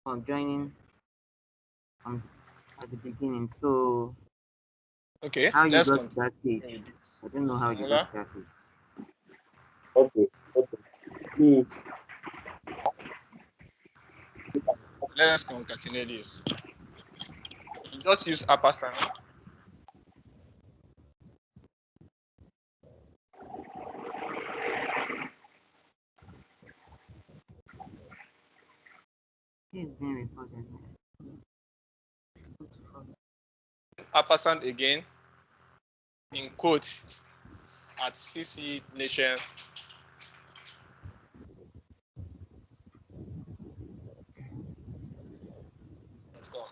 I'm joining at the beginning. So Okay, how you let's got to continue that stage? with this I don't know how you got formula. to that stage. Okay, okay. See, Let's concatenate this. Just use upper sound. This is being recorded. Upper sound again in quote at CC Nation. .com.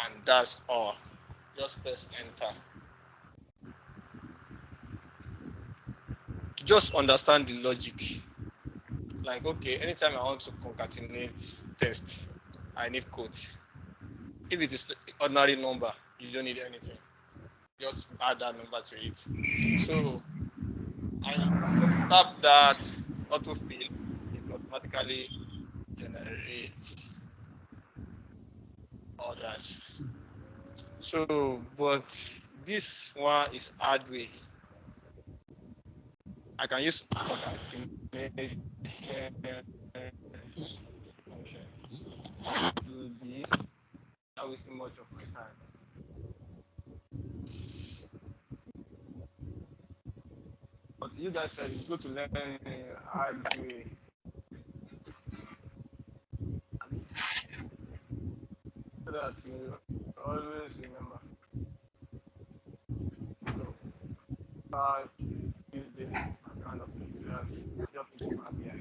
And that's all. Just press enter. Just understand the logic. Like, okay, anytime I want to concatenate text, I need quote. If it is ordinary number, you don't need anything. Just add that number to it. So I tap that autofill, it automatically generates all that. So, but this one is hard way. I can use concatenation function. Do this. Not wasting much of my time. But you guys said it's good to learn hard way. So that you always remember. So, use basic kind of material. Jump into Power BI.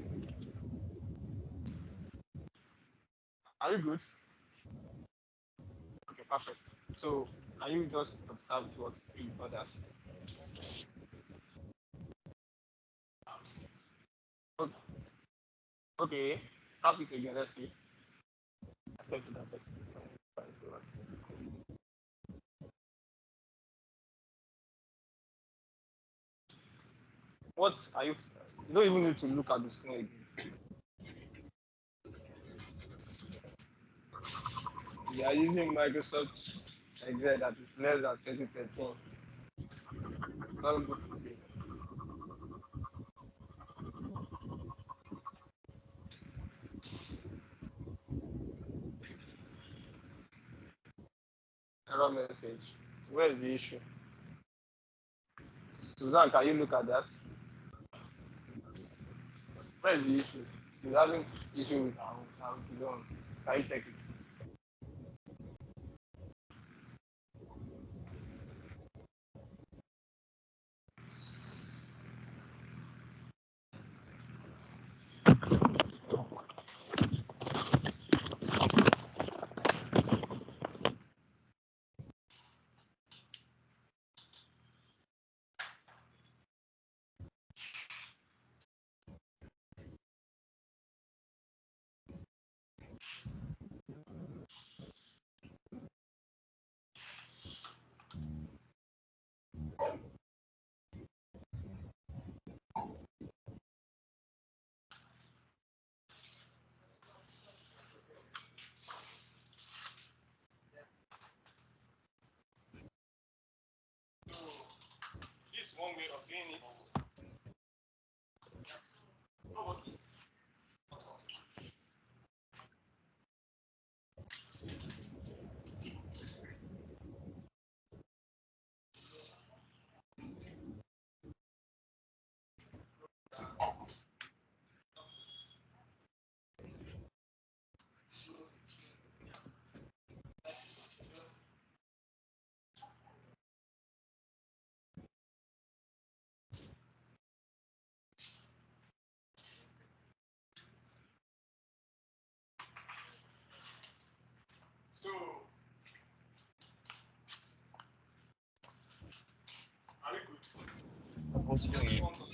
Are you good? Okay, perfect. So, can you just observe what three others? Okay, tap it again. Let's see. Accept that. Let's see. What are you? You don't even need to look at the screen again. We are using Microsoft Excel that is less than 2013. Not good for you. Error message. Where is the issue? Suzanne, can you look at that? Where is the issue? She's having issue with her own. Can you check it? This is one way of doing it. So, are we good? what's Just going want to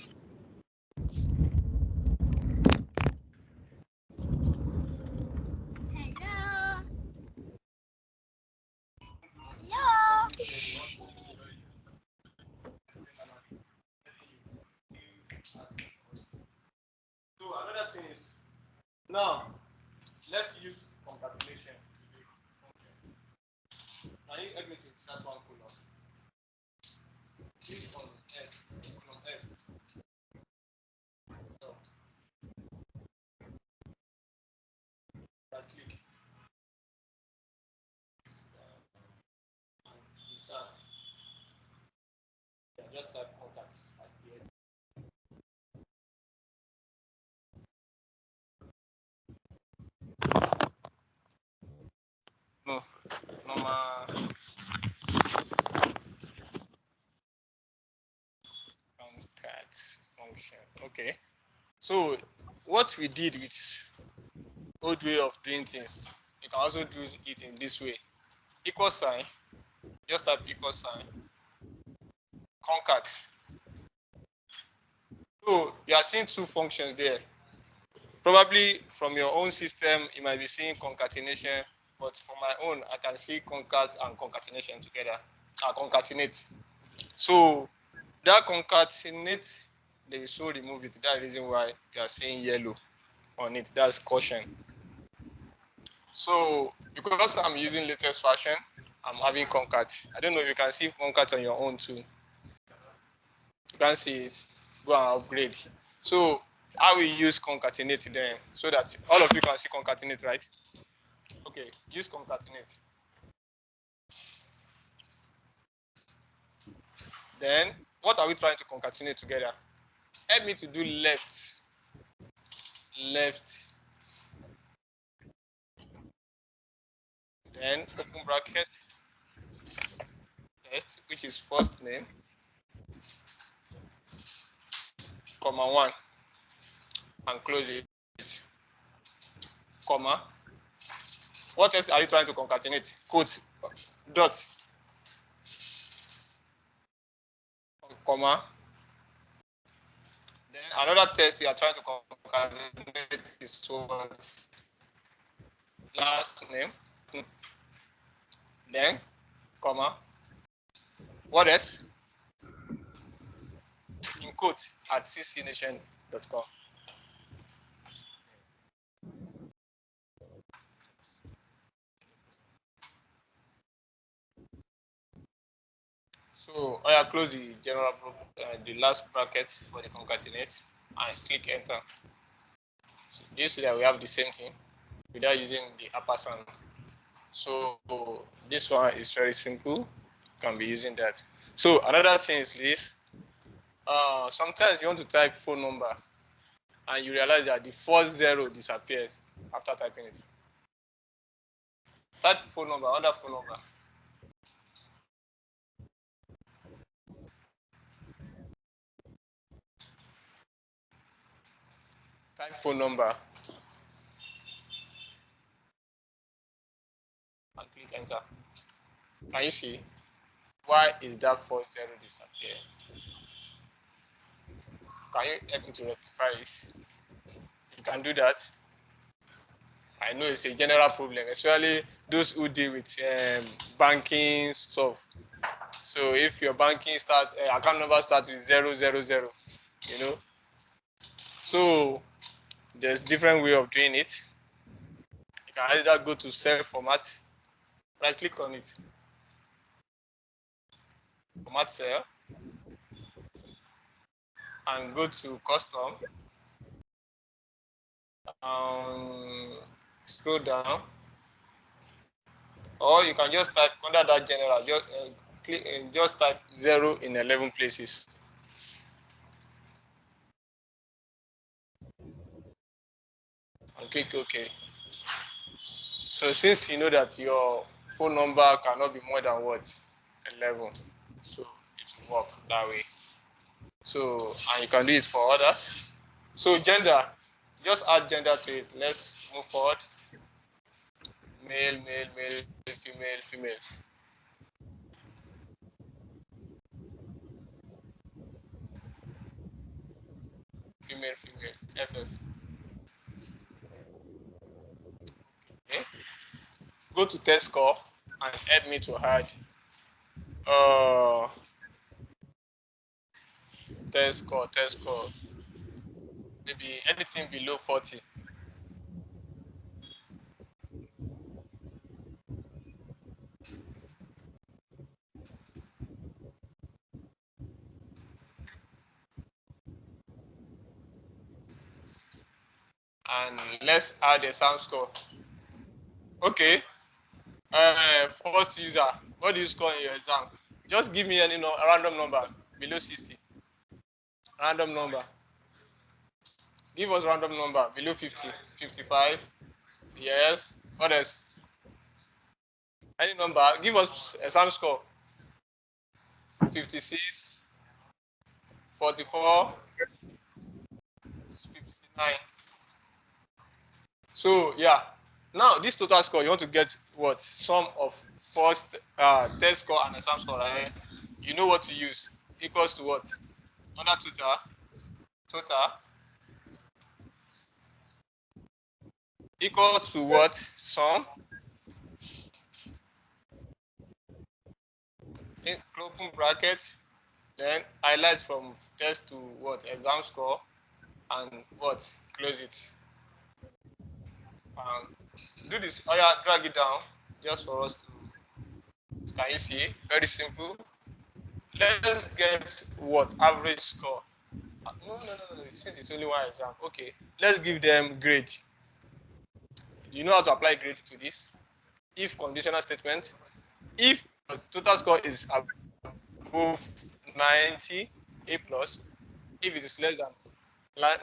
Hello. Hello. so another thing is now Let's use concatenation. Can you help me to insert one column? Click on F, column F. So, right click and insert. Yeah, just type concat as the head. No, normal concat function. Okay. So what we did with old way of doing things, you can also do it in this way. Equal sign, just type equal sign, concat. So you are seeing two functions there. Probably from your own system, you might be seeing concatenation, but for my own, I can see concat and concatenation together. Concatenate. So that concatenate, they will so remove it. That's the reason why you are seeing yellow on it. That's caution. So because I'm using latest version, I'm having concat. I don't know if you can see concat on your own too. You can see it. Go and upgrade. So I will use concatenate then so that all of you can see concatenate, right? Okay, use concatenate. Then what are we trying to concatenate together? Help me to do left, left, then open bracket, test, which is first name, comma 1, and close it, comma. What else are you trying to concatenate? Quote, dot, comma. Then another test you are trying to concatenate is what? Last name, then, comma. What else? In quote at ccnation.com. So I close the general the last bracket for the concatenate and click enter. So you see that we have the same thing without using the ampersand. So this one is very simple. Can be using that. So another thing is this. Sometimes you want to type phone number and you realize that the first zero disappears after typing it. Type phone number, other phone number. Type phone number and click enter. Can you see? Why is that first zero disappear? Can you help me to rectify it? You can do that. I know it's a general problem, especially those who deal with banking stuff. So if your banking account number starts with 000, you know. So there's different way of doing it. You can either go to cell format, right click on it, format cell, and go to custom. Scroll down, or you can just type under that general, just type 0 in 11 places. And click OK. So since you know that your phone number cannot be more than what? 11. So it will work that way. So, and you can do it for others. So gender, just add gender to it. Let's move forward. Male, male, male, female, female. Female, female, FF. Okay. Go to test score and help me to add uh test score. Maybe anything below 40. and let's add a sound score. Okay. First user, what do you score in your exam? Just give me any random number below 60. Random number. Give us random number below 50, 55. Yes. What else? Any number. Give us a sound score. 56, 44, 59. So yeah. Now this total score, you want to get what? Sum of first test score and exam score, right? You know what to use. Equals to what? Under total equals to what? Sum in open bracket, then highlight from test to what? Exam score, and what? Close it. Do this. Oh yeah, drag it down just for us to. Can you see? Very simple. Let's get what? Average score. No. Since it's only one exam. Okay. Let's give them grade. You know how to apply grade to this? If conditional statement. If total score is above 90, A plus. If it is less than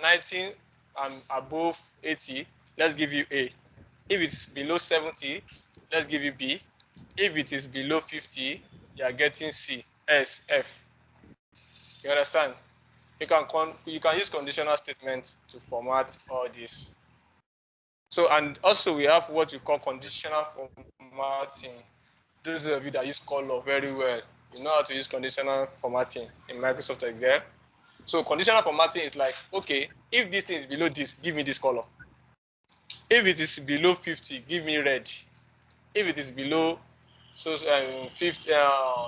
19 and above 80, let's give you A. If it's below 70, let's give you B. If it is below 50, you are getting C, S, F. You understand? You can use conditional statement to format all this. So, and also we have what we call conditional formatting. Those of you that use color very well, you know how to use conditional formatting in Microsoft Excel. So conditional formatting is like, okay, if this thing is below this, give me this color. If it is below 50, give me red. If it is below 50,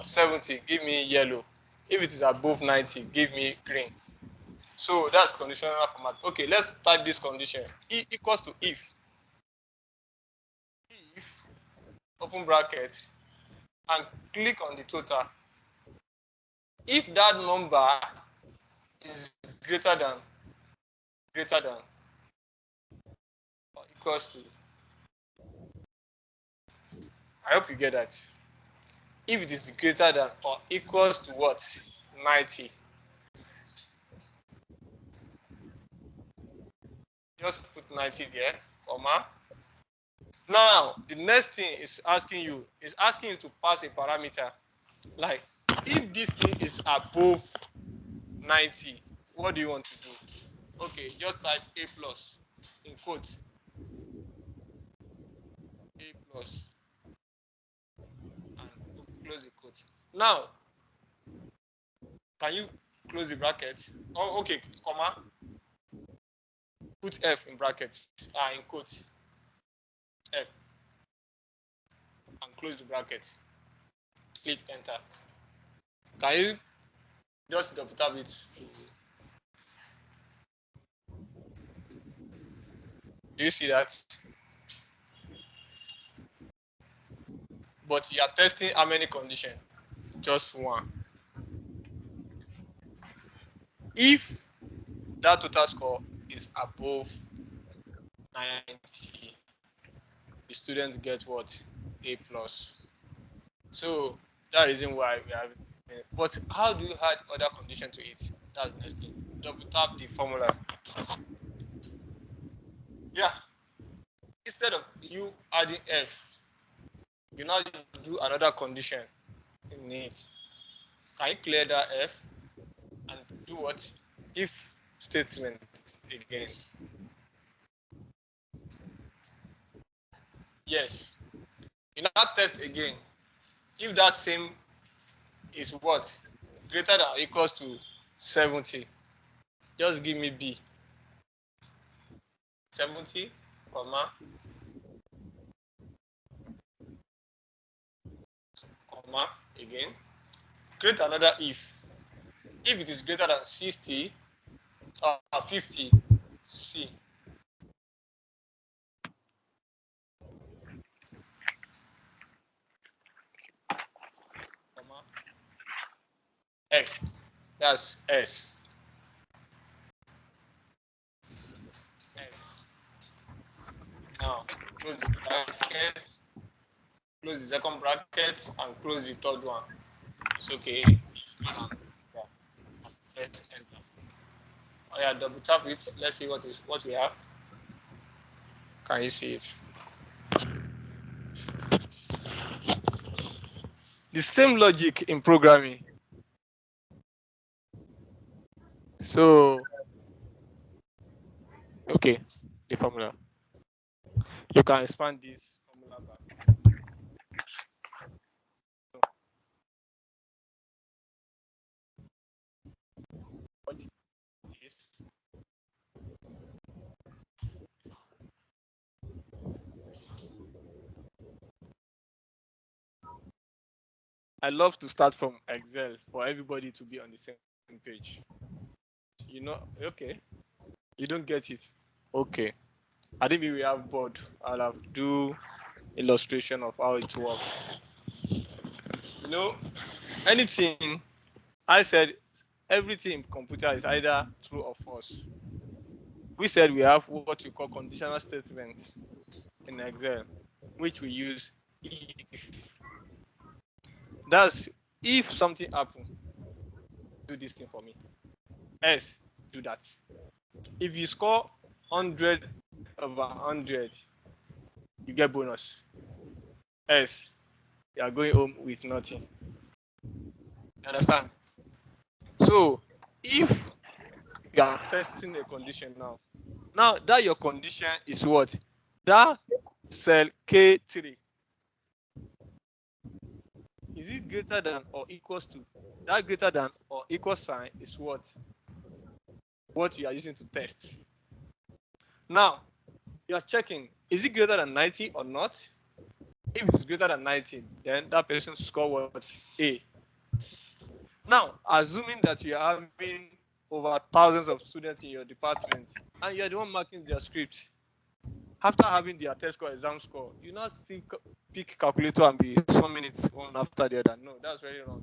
70, give me yellow. If it is above 90, give me green. So that's conditional format. Okay, let's type this condition. E equals to if open bracket, and click on the total. If that number is greater than or equals to, I hope you get that. If it is greater than or equals to what? 90. Just put 90 there, comma. Now, the next thing is asking you to pass a parameter. Like, if this thing is above 90, what do you want to do? Okay, just type A plus in quote. A plus and close the quote. Now, can you close the bracket? Oh, okay, comma. Put F in bracket, in quote. F and close the bracket. Click enter. Can you just double tap it? Do you see that? But you are testing how many conditions? Just one. If that total score is above 90, the students get what? A plus. So that reason why we have. But how do you add other condition to it? That's the next thing. Double tap the formula. Yeah. Instead of you adding F, you now do another condition in it. Can you clear that F and do what? If statement again. Yes. You now test again. If that same is what? Greater than or equals to 70, just give me B. 70, comma, comma, again. Create another if. If it is greater than 60 or 50, C. Comma, F. That's S. F. Now, close the bracket, close the second bracket, and close the third one. It's okay. Yeah. Let's enter. Oh yeah, double tap it. Let's see what we have. Can you see it? The same logic in programming. So, okay, the formula. You can expand this formula back. So, what is I love to start from Excel for everybody to be on the same page. You know, okay. You don't get it. Okay. I think we have board. I'll have do illustration of how it works. You know, anything I said everything in computer is either true or false. We said we have what we call conditional statement in Excel, which we use if. That's if something happen, do this thing for me. Else, do that. If you score 100/100, you get bonus. Else, you are going home with nothing. You understand? So, if you are testing a condition now that your condition is what? That cell K3, is it greater than or equals to? That greater than or equal sign is what? What you are using to test. Now, you are checking, is it greater than 90 or not? If it's greater than 90, then that person score what? A. Now, assuming that you are having over thousands of students in your department and you're the one marking their script, after having their test score, exam score, you not still pick calculator and be some minutes one after the other. No, that's very wrong.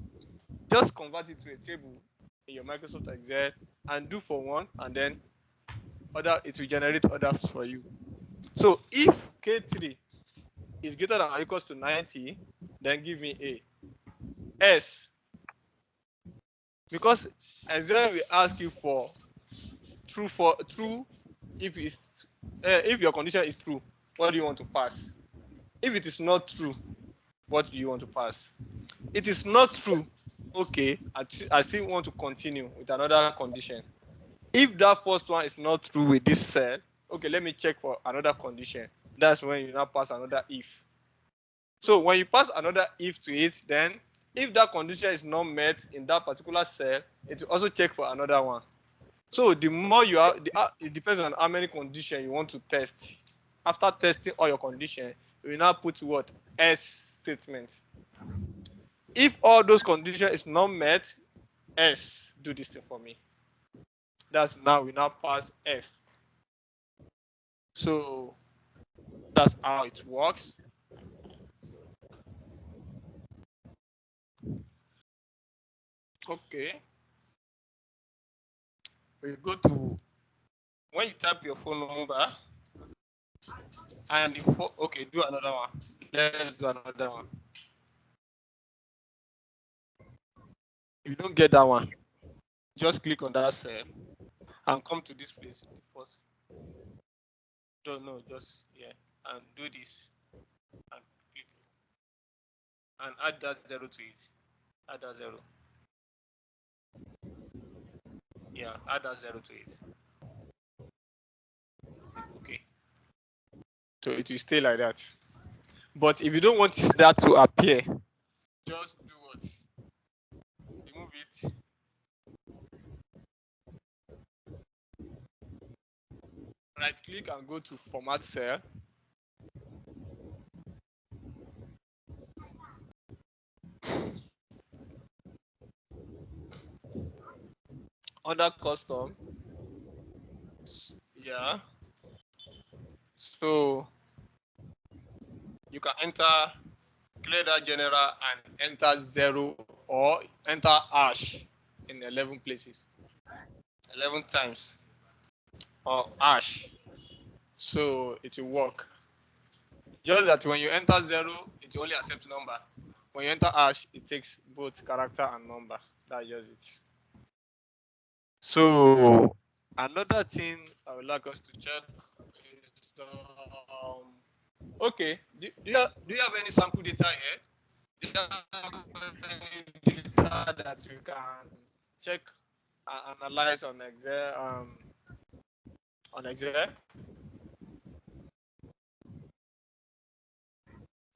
Just convert it to a table in your Microsoft Excel and do for one, and then it will generate others for you. So if K3 is greater than or equals to 90, then give me A. S, because Excel will ask you for true if your condition is true, what do you want to pass? If it is not true, what do you want to pass? It is not true. Okay, I still want to continue with another condition. If that first one is not true with this cell, okay, let me check for another condition. That's when you now pass another if. So when you pass another if to it, then if that condition is not met in that particular cell, it will also check for another one. So the more you have, it depends on how many conditions you want to test. After testing all your conditions, you will now put what? S statement. If all those conditions is not met, S, do this thing for me. That's now we now pass F. So that's how it works. Okay. We go to when you type your phone number and okay, do another one. Let's do another one. If you don't get that one, just click on that cell and come to this place first. No, just yeah, and do this and click and add that 0 to it. Add that 0. Yeah, add that 0 to it. Okay. So it will stay like that. But if you don't want that to appear, just do what? Remove it. Right click and go to format cell. Under custom. Yeah. So you can clear that general and enter 0 or enter hash in 11 places. 11 times or hash. So it will work. Just that when you enter 0, it only accepts number. When you enter hash, it takes both character and number. That's just it. So another thing I would like us to check is okay. Do you have any sample data here? Do you have any data that you can check and analyze on Excel? On Excel.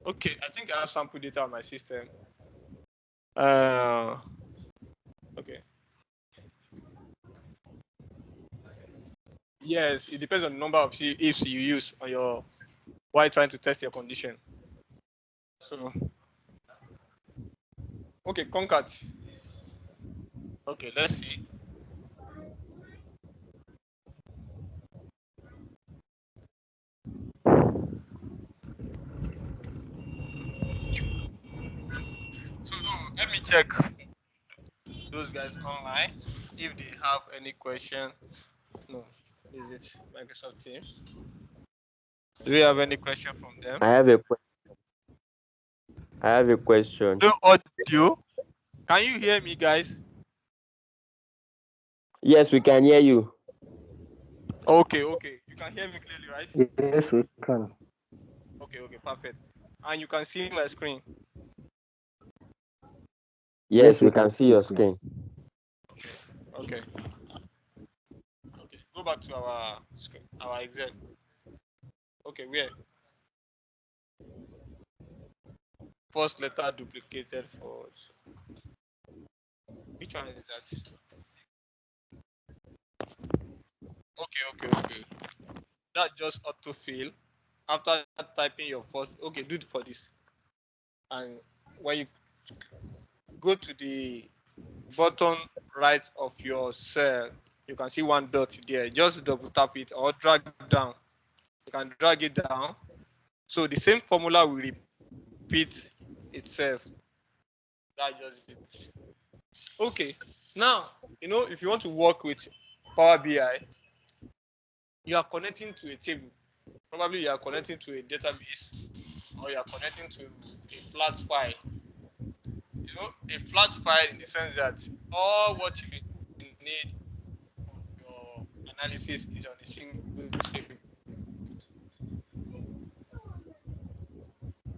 Okay, I think I have sample data on my system. Okay. Yes, it depends on the number of ifs you use on your while trying to test your condition. So, okay, concat. Okay, let's see. So let me check those guys online if they have any question. No, is it Microsoft Teams? Do we have any question from them? I have a question. No audio. Can you hear me, guys? Yes, we can hear you. Okay. You can hear me clearly, right? Yes, we can. Okay, perfect. And you can see my screen. Yes, we can see your screen. Okay. Go back to our screen, our Excel. Okay, where? First letter duplicated for. Which one is that? Okay. That just autofill after typing your first. Okay, do it for this. And when you go to the bottom right of your cell, you can see one dot there. Just double tap it or drag down. You can drag it down. So the same formula will repeat itself. That's just it. Okay. Now, if you want to work with Power BI, you are connecting to a table. Probably you are connecting to a database or you are connecting to a flat file. A flat file in the sense that all what you need for your analysis is on a single table.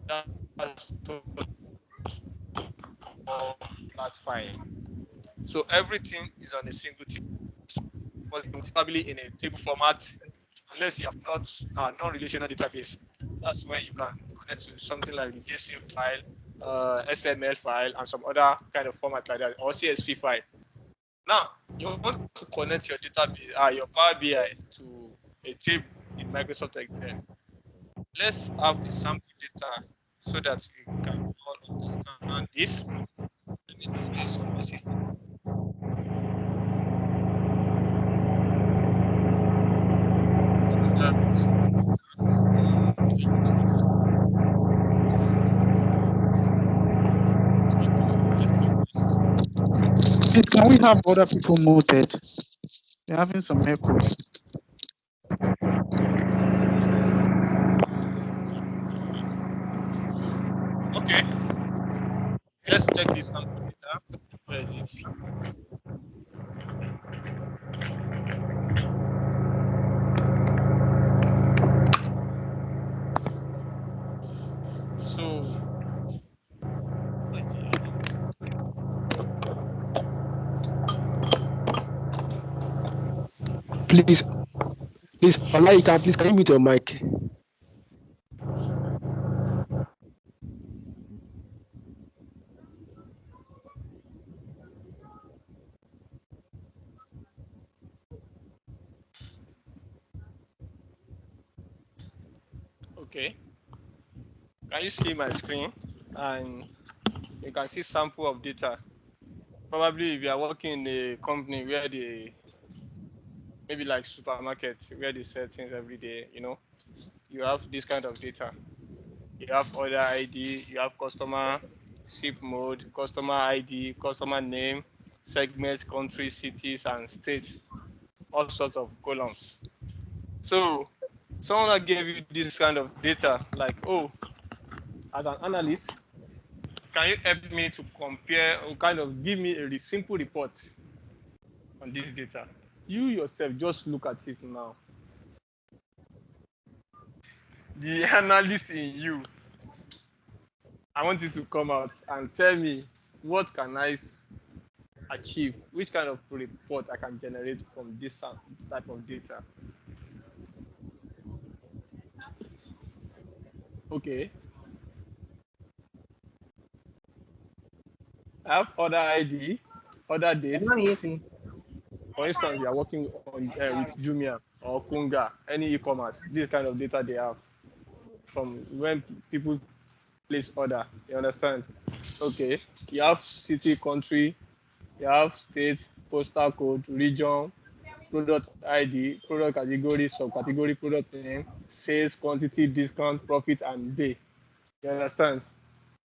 That's flat file. So everything is on a single table. Probably in a table format, unless you have not non-relational database. That's when you can connect to something like the JSON file, SML file, and some other kind of format like that, or CSV file. Now, you want to connect your database, your Power BI to a table in Microsoft Excel. Let's have a sample data so that we can all understand this. Let me do this on my system. Please, can we have other people muted? They're having some echoes. Okay, let's check this sample data. Where is it? So, Please, Ola, can you mute your mic? okay, can you see my screen? And you can see sample of data. Probably if you are working in a company where they, maybe like supermarkets, where they sell things every day, you have this kind of data. You have order ID, you have customer, ship mode, customer ID, customer name, segment, country, cities, and states, all sorts of columns. So Someone that gave you this kind of data, like, oh, as an analyst, can you help me to compare or kind of give me a simple report on this data? You yourself just look at it now. The analyst in you, I want you to come out and tell me what can I achieve, which kind of report I can generate from this type of data. Okay, I have order ID, order I'm date. not eating. For instance, you are working on with Jumia or Kunga, any e-commerce. This kind of data they have from when people place order. You understand? Okay, you have city, country, you have state, postal code, region, product ID, product category, subcategory, product name, sales, quantity, discount, profit, and day. You understand?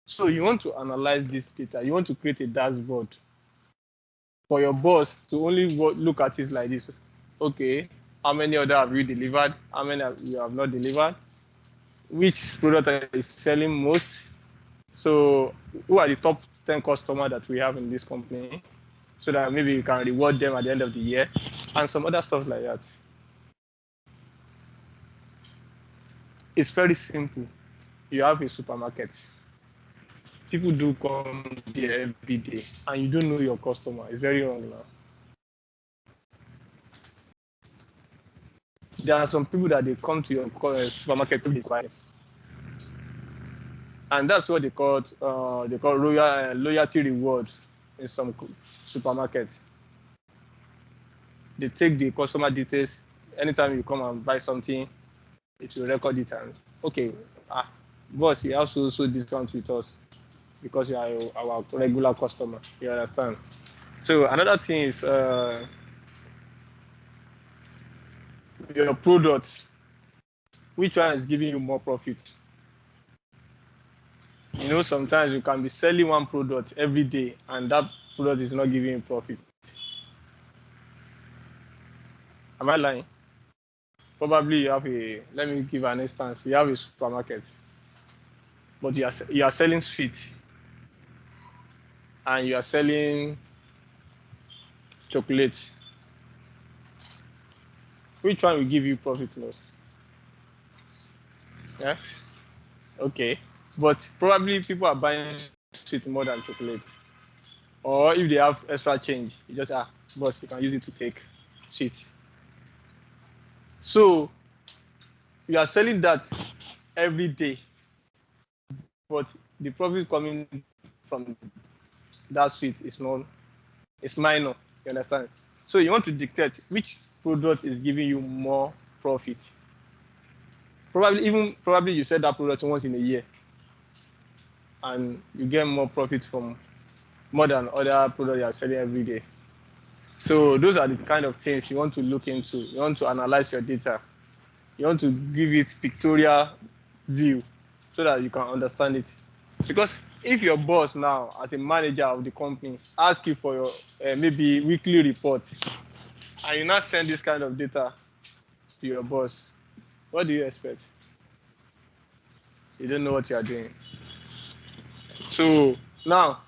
So you want to analyze this data. You want to create a dashboard for your boss to only look at it like this. Okay, how many order have you delivered? How many you have not delivered? Which product is selling most? So who are the top 10 customers that we have in this company? So that maybe you can reward them at the end of the year and some other stuff like that. It's very simple. You have a supermarket. People do come there every day and you don't know your customer. It's very wrong now. There are some people that they come to your supermarket every day, and that's what they call loyalty reward in some supermarkets. They take the customer details. Anytime you come and buy something, it will record it and okay, boss, you have so discount with us because you are our regular customer. You understand? So another thing is your product. Which one is giving you more profit? You know, sometimes you can be selling one product every day and that product is not giving you profit. Am I lying? Probably you have let me give an instance. You have a supermarket, but you are selling sweets and you are selling chocolate. Which one will give you profit most? Yeah. Okay. But probably people are buying sweet more than chocolate. Or if they have extra change, you just boss, you can use it to take sweet. So you are selling that every day, but the profit coming from that sweet is not, it's minor. You understand? So you want to dictate which product is giving you more profit. Probably you sell that product once in a year, and you get more profit from more than other products you are selling every day. So those are the kind of things you want to look into. You want to analyze your data. You want to give it pictorial view so that you can understand it. Because if your boss now, as a manager of the company, asks you for your maybe weekly report, and you not send this kind of data to your boss, what do you expect? You don't know what you are doing. So now,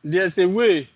there's a way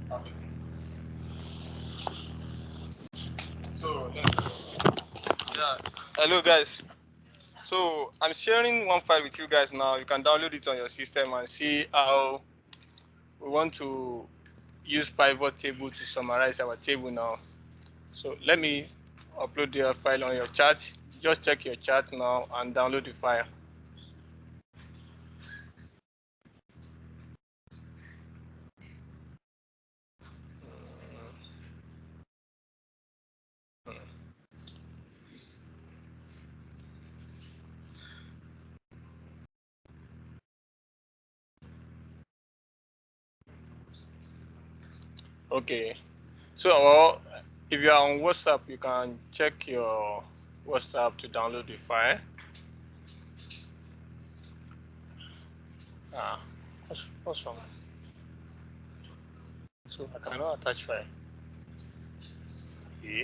Perfect. So yeah, hello guys. So I'm sharing one file with you guys now. You can download it on your system and see how we want to use pivot table to summarize our table now. So let me upload the file on your chat. Just check your chat now and download the file. Okay. So if you are on WhatsApp, you can check your WhatsApp to download the file. Ah, what's wrong? So I cannot attach file. Yeah.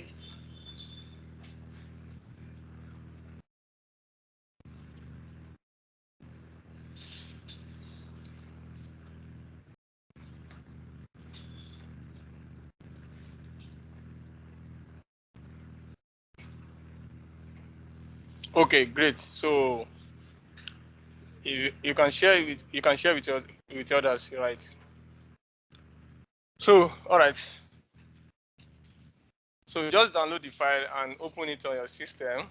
Okay, great. So you can share it, with others, right? So all right. So just download the file and open it on your system.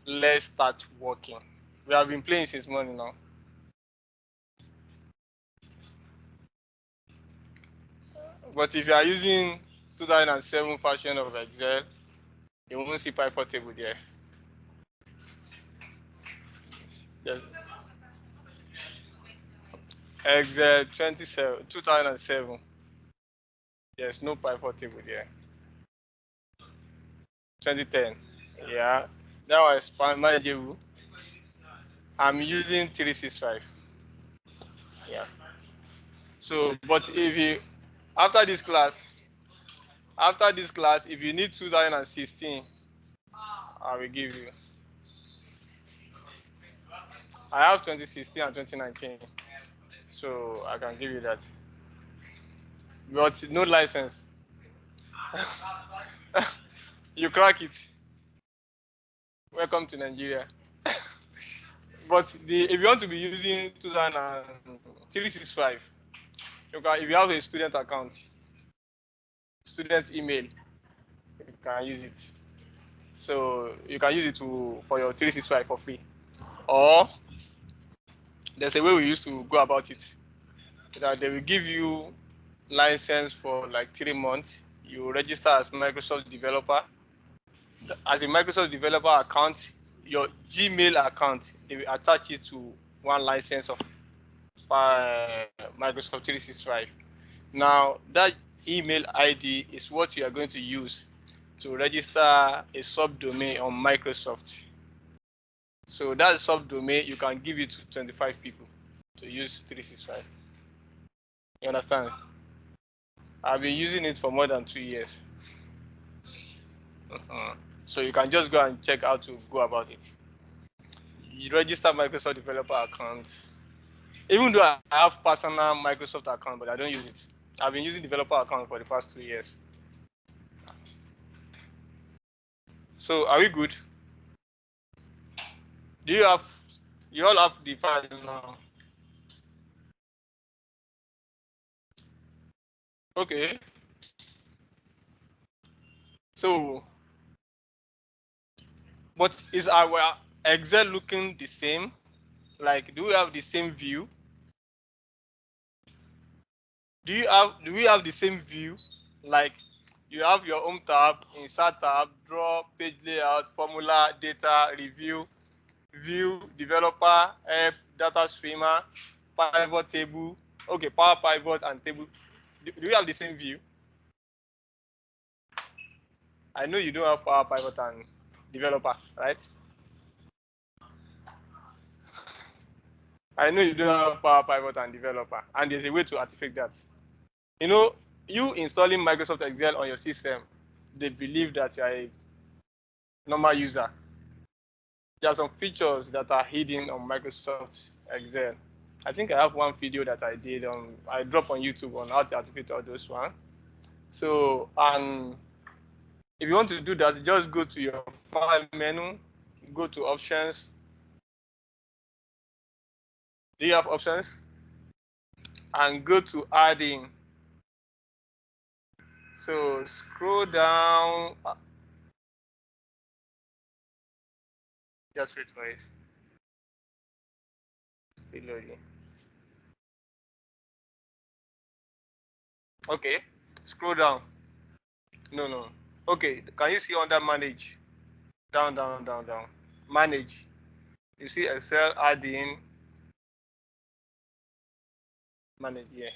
Let's start working. We have been playing since morning now. But if you are using 2007 version of Excel, you won't see pivot table there. Yes. Excel 2007. There's no pivot table there. 2010. Yeah. Now I expand manageable. I'm using 365. Yeah. So, but if you after this class, if you need 2016, I will give you. I have 2016 and 2019, so I can give you that. But no license. You crack it. Welcome to Nigeria. But if you want to be using 365, you can, if you have a student account, student email, you can use it. So you can use it for your 365 for free. Or there's a way we used to go about it. That they will give you license for like 3 months. You register as Microsoft developer. As a Microsoft developer account, your Gmail account, they will attach it to one license of Microsoft 365. Now, that email ID is what you are going to use to register a subdomain on Microsoft. So that subdomain, you can give it to 25 people to use 365. You understand? I've been using it for more than 2 years. So you can just go and check how to go about it. You register Microsoft developer account. Even though I have personal Microsoft account, but I don't use it. I've been using developer account for the past 2 years. So are we good? Do you have, you all have the file now? Okay. So, but is our Excel looking the same? Like, do we have the same view? Do we have the same view? Like, you have your home tab, insert tab, draw, page layout, formula, data, review, view, developer, help, data streamer, pivot table, okay, power pivot and table. Do you have the same view? I know you don't have power pivot and developer, right? I know you don't have power pivot and developer, and there's a way to artifact that. You know, you installing Microsoft Excel on your system, they believe that you are a normal user. There are some features that are hidden on Microsoft Excel. I think I have one video that I did I dropped on YouTube on how to activate all those one. So, and if you want to do that, just go to your file menu, go to options. Do you have options? And go to adding. So scroll down. Just wait for it. Still loading. Okay. Scroll down. No. Okay. Can you see under manage? Down. Manage. You see Excel adding. Manage, yeah.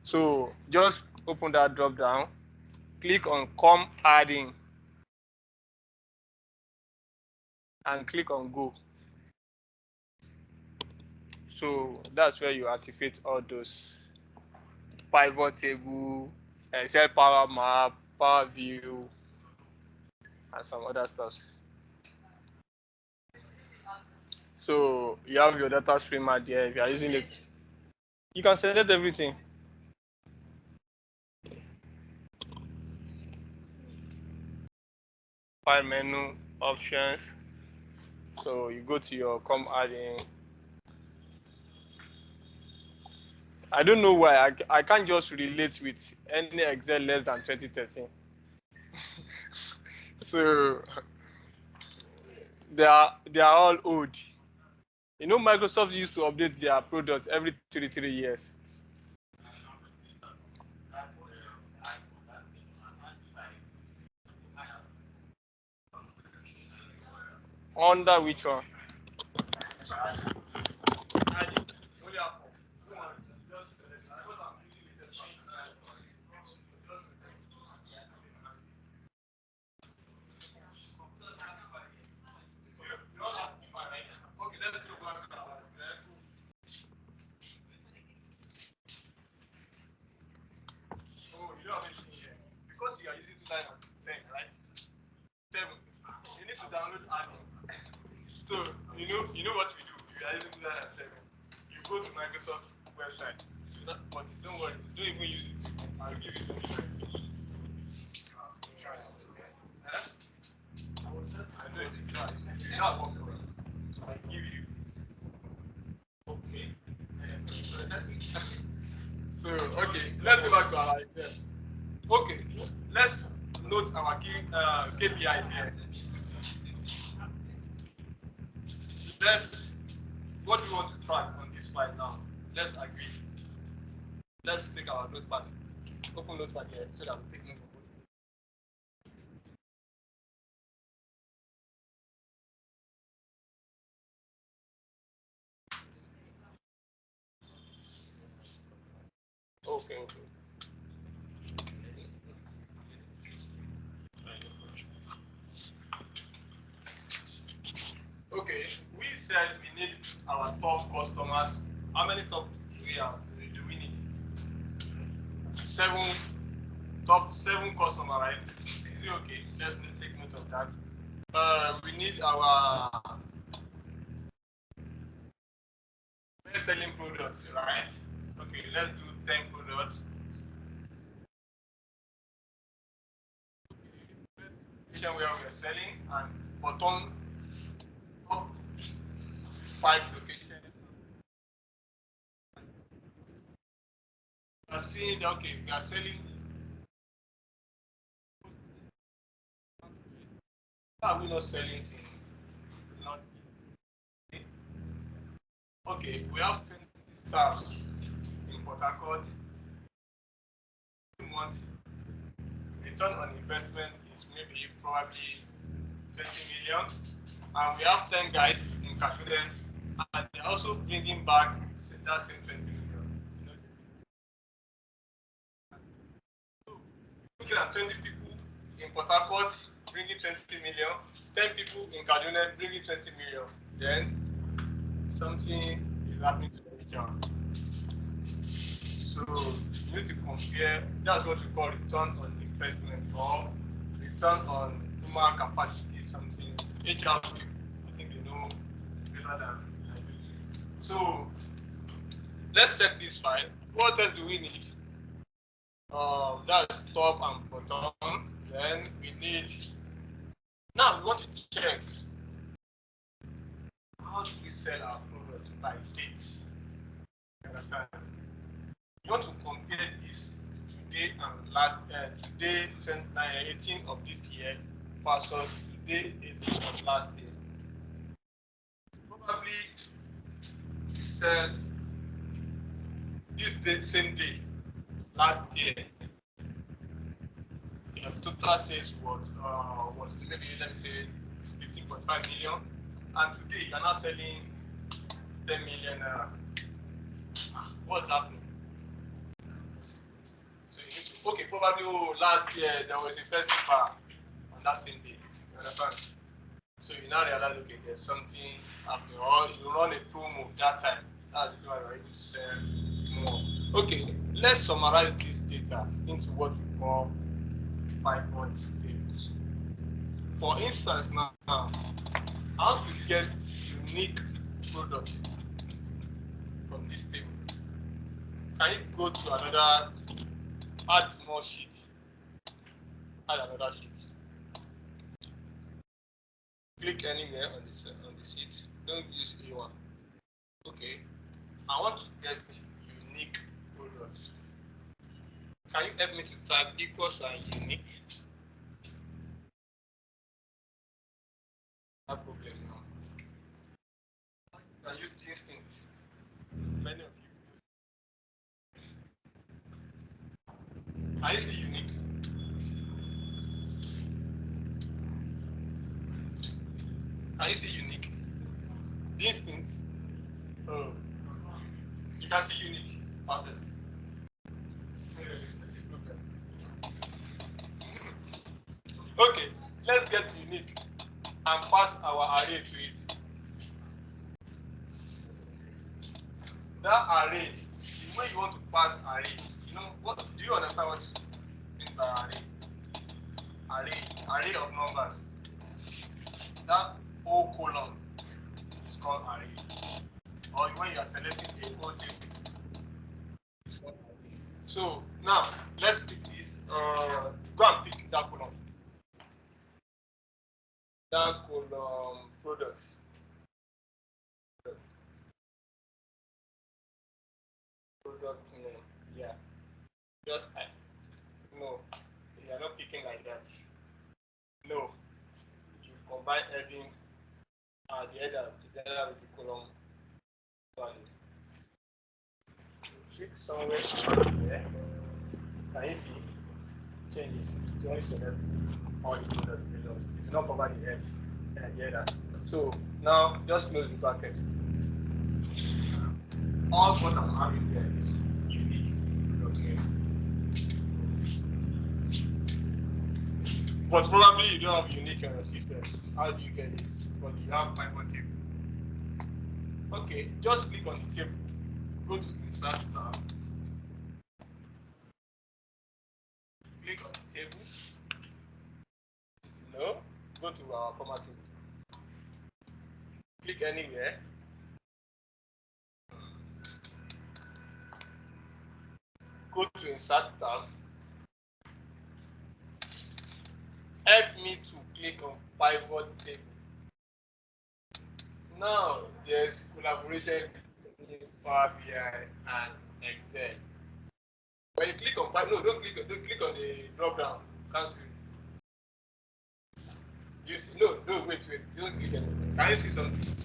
So just open that drop down. Click on come adding. And click on go. So that's where you activate all those pivot table, Excel power map, power view, and some other stuff. So you have your data streamer there. If you are using it, you can select everything. File menu, options. So you go to your come adding. I don't know why I can't just relate with any Excel less than 2013. So they are all old. You know, Microsoft used to update their products every 3 years. Under which one? Oh, you don't have anything here. Because you are using 2010, right? 7. You need to download add-in. So you know what we do. If you are using 2007, you go to Microsoft website. But don't worry, don't even use it. I'll give you 2019. I know it's not working. So I give you. Okay. So okay, let's go back to our idea. Okay, let's note our KPIs here. Let's what do we want to track on this file now? Let's agree. Let's take our notepad. Open notepad here so that we take note of it. Okay. Okay, we said we need our top customers. How many top do we need? 7 top 7 customers, right? Is it okay? Let's take note of that. We need our best selling products, right? Okay, let's do 10 products. Where we're selling and bottom top 5 location. We are seeing that okay, we are selling. Why are we not selling in North East? Okay, we have 20 staffs in Port Harcourt. We want return on investment is maybe probably 20 million. And we have 10 guys in Kashuden, and they're also bringing back that same 20 million. So, looking at 20 people in Port Harcourt bringing 20 million, 10 people in Kaduna bringing 20 million, then something is happening to the HR. So you need to compare. That's what we call return on investment or return on human capacity. Something HR people, I think they know better than I do. So let's check this file. What else do we need? That's top and bottom. Then we need. Now we want to check how do we sell our products by date. You understand? You want to compare this today and today 18th of this year versus today 18th of last year. Probably you sell this day, same day last year. Your total sales was maybe, let me say, 15.5 million, and today you are now selling 10 million. What's happening? So you need to, okay, probably last year there was a festival on that same day. You understand? So you now realize, okay, there's something happening, or you run a promo that time. That's the time you're able to sell more. Okay, let's summarize this data into what we call pivot tables. For instance, now, how to get unique products from this table? Can you go to another, add more sheets, add another sheet? Click anywhere on the sheet. Don't use A1. Okay, I want to get unique products. Can you help me to type equals and unique? No problem now. You can use distinct. Many of you use. Can you see unique? Can you see unique? Distinct. Oh. You can see unique. Perfect. There's a problem. Okay, let's get unique and pass our array to it. That array, the way you want to pass array, you know what? Do you understand what means by array? Array of numbers. That whole column is called array. Or when you are selecting a whole table, it's called array. So now let's pick this. Go and pick that column. That column products. Product name. Yeah. Just no. You are not picking like that. No. You combine heading the header together with the column value. Click somewhere here. Can you see? Changes. You only select all the products below. It will not cover the head and the header. So now just close the bracket. All what I'm having there is unique product name. But probably you don't have unique on your system. How do you get this? But you have pivot table. Okay, just click on the table. Go to Insert tab. Click on the table. No. Go to our formatting. Click anywhere. Go to Insert tab. Help me to click on pivot table. Now there's collaboration between Power BI and Excel. When you click on pivot, no, don't click on the drop down. Cancel it. You see, no, wait, don't click anything. Can you see something?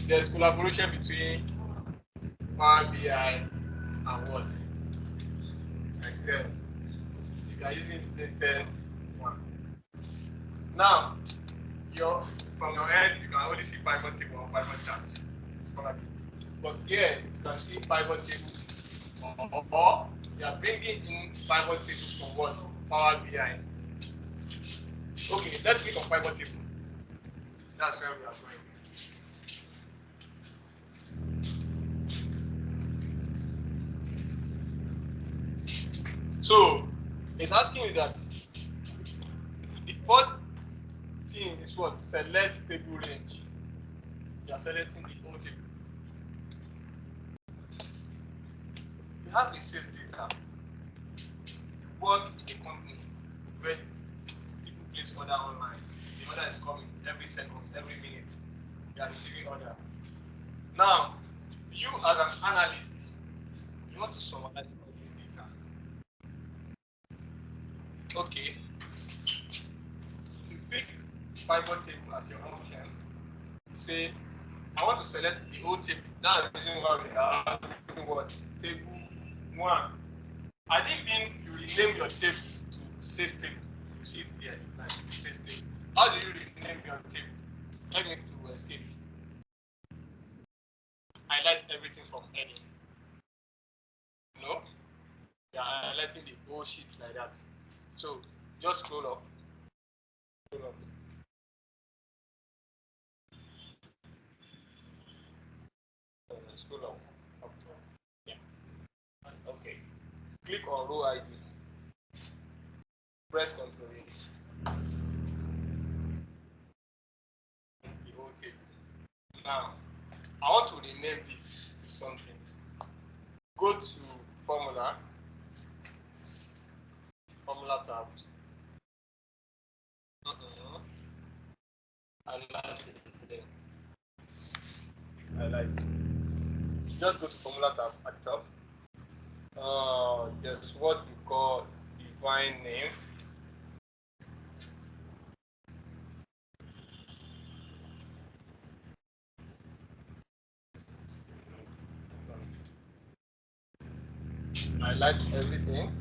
There's collaboration between Power BI and what? Excel. You are using the latest one. Now, from your end, you can only see pivot table or pivot chart. But here, you can see pivot table, or you are bringing in pivot table from what? Power BI. Okay, let's click on pivot table. That's where we are going. So, it's asking you that the first thing is what? Select table range. Yeah. are selecting the whole table. You have the sales data. You work in a company where people place order online. The order is coming every second, every minute. You are receiving order. Now, you as an analyst, you want to summarize all this data. Okay, you pick pivot table as your option. You say, I want to select the whole table. That's the reason why we are doing what? Table 1. I didn't mean you rename your table to sales table. You see it here, like sales table. How do you rename your table? Help me to escape. Highlight everything from heading. No? You are highlighting the whole sheet like that. So just scroll up. Scroll up. Scroll up. Up. Yeah. Okay. Click on row ID. Press Ctrl A. The whole table. Now, I want to rename this to something. Go to Formula tab. Highlight. Just go to Formula tab at the top. There's what you call divine name. Highlight everything.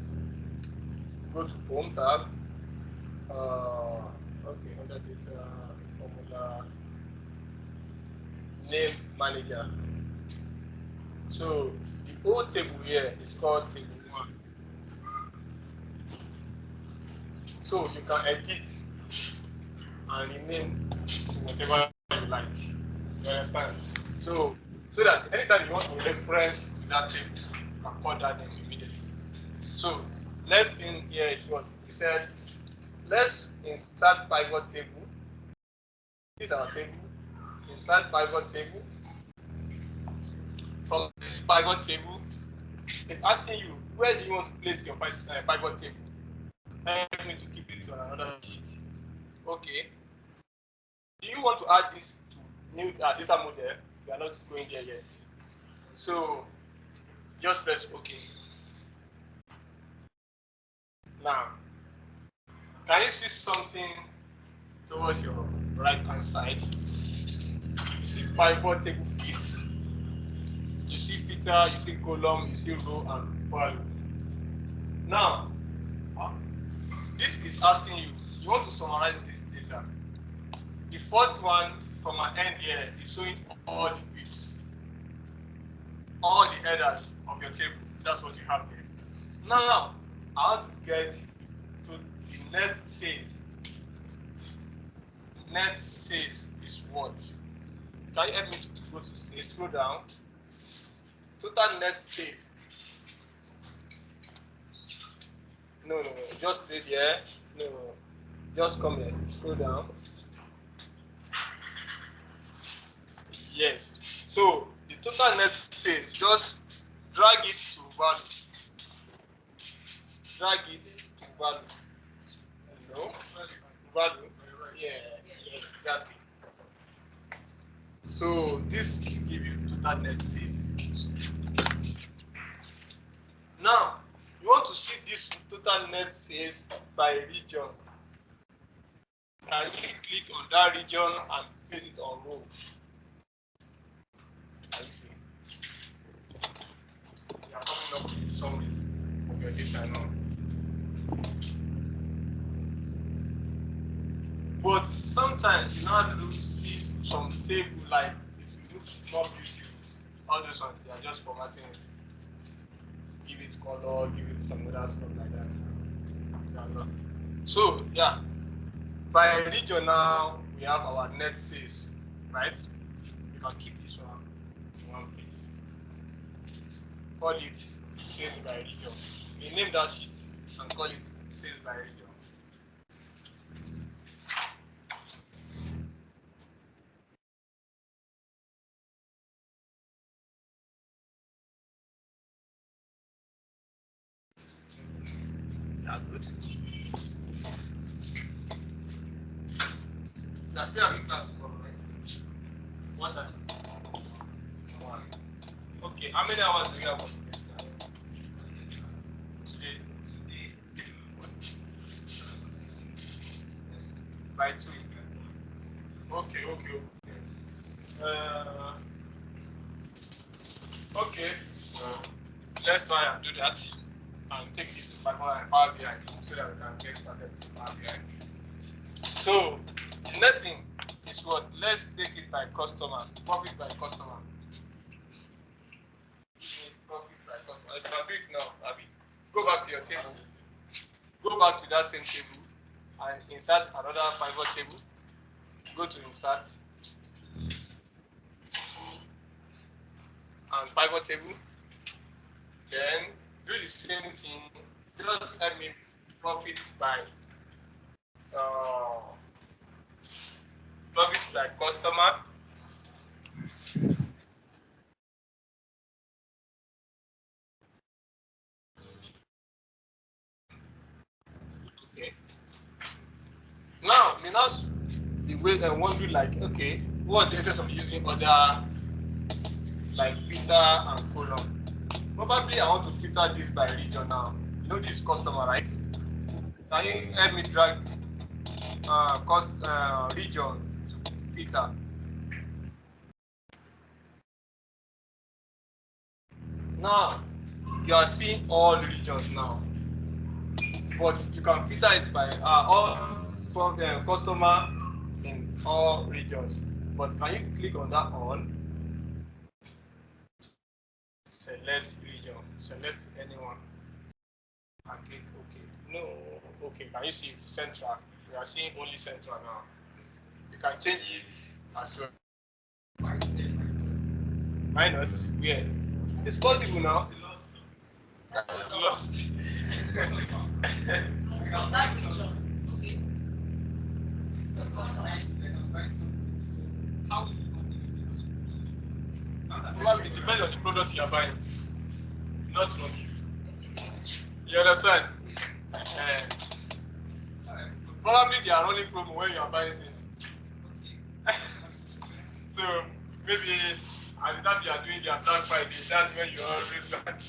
Go to Home tab. Okay, under data, formula, name manager. So the whole table here is called table 1. So you can edit and rename to whatever you like. You understand? So that anytime you want to reference to that table, you can call that name immediately. So next thing here is what we said. Let's insert pivot table. This is our table. Insert pivot table. From this pivot table, it's asking you where do you want to place your pivot table. Help me to keep it on another sheet. Okay. Do you want to add this to new data model? We are not going there yet. So just press OK. Now, can you see something towards your right hand side? You see pivot table fits. You see filter, you see column, you see row and value. Now, this is asking you, you want to summarize this data. The first one from an end here is showing all the fits, all the headers of your table. That's what you have there. Now, I want to get to the net sales. Net sales is what? Can you help me to go to sales? Scroll down. Total net sales. No. Just stay there. No. Just come here. Scroll down. Yes. So the total net sales, just drag it to value. Drag it to value. No? Value. Yeah, exactly. So this will give you total net sales. Now, you want to see this total net sales by region. Can you click on that region and place it on row? Can you see? You are coming up with summary of your data now. But sometimes you now do see some table like it will look more beautiful. All those ones, they are just formatting it. Give it color, give it some other stuff like that. That's all. So yeah, by region now we have our net sales, right? You can keep this one in one place. Call it sales by region. Rename that sheet and call it sales by region. That's good. That's still having class tomorrow, right? What time? 1. Okay, how many hours do you have of this now? Today? By 2. Okay. Okay. Let's try and do that. And take this to Power BI so that we can get started with Power BI. So the next thing is what? Let's take it by customer. Profit by customer. Profit by customer. You can do it now, Abby. Go back to your table. Go back to that same table and insert another pivot table. Go to insert and pivot table. Then do the same thing. Just help me profit by customer. Okay. Now you now be wondering like, okay, what's the essence of using other like filter and column? Probably I want to filter this by region now. You know this customer, right? Can you help me drag region to filter? Now you are seeing all regions now, but you can filter it by all customer in all regions. But can you click on that all? Select region, select anyone, and click OK. No, okay. Can you see it? Central. We are seeing only central now. You can change it as well. Minus? Where? It's possible now. It's lost. Well, it depends on the product you are buying, not from you. You understand? Probably they are running promo when you are buying things. So maybe at the time you are doing your Black Friday, that's when you always start.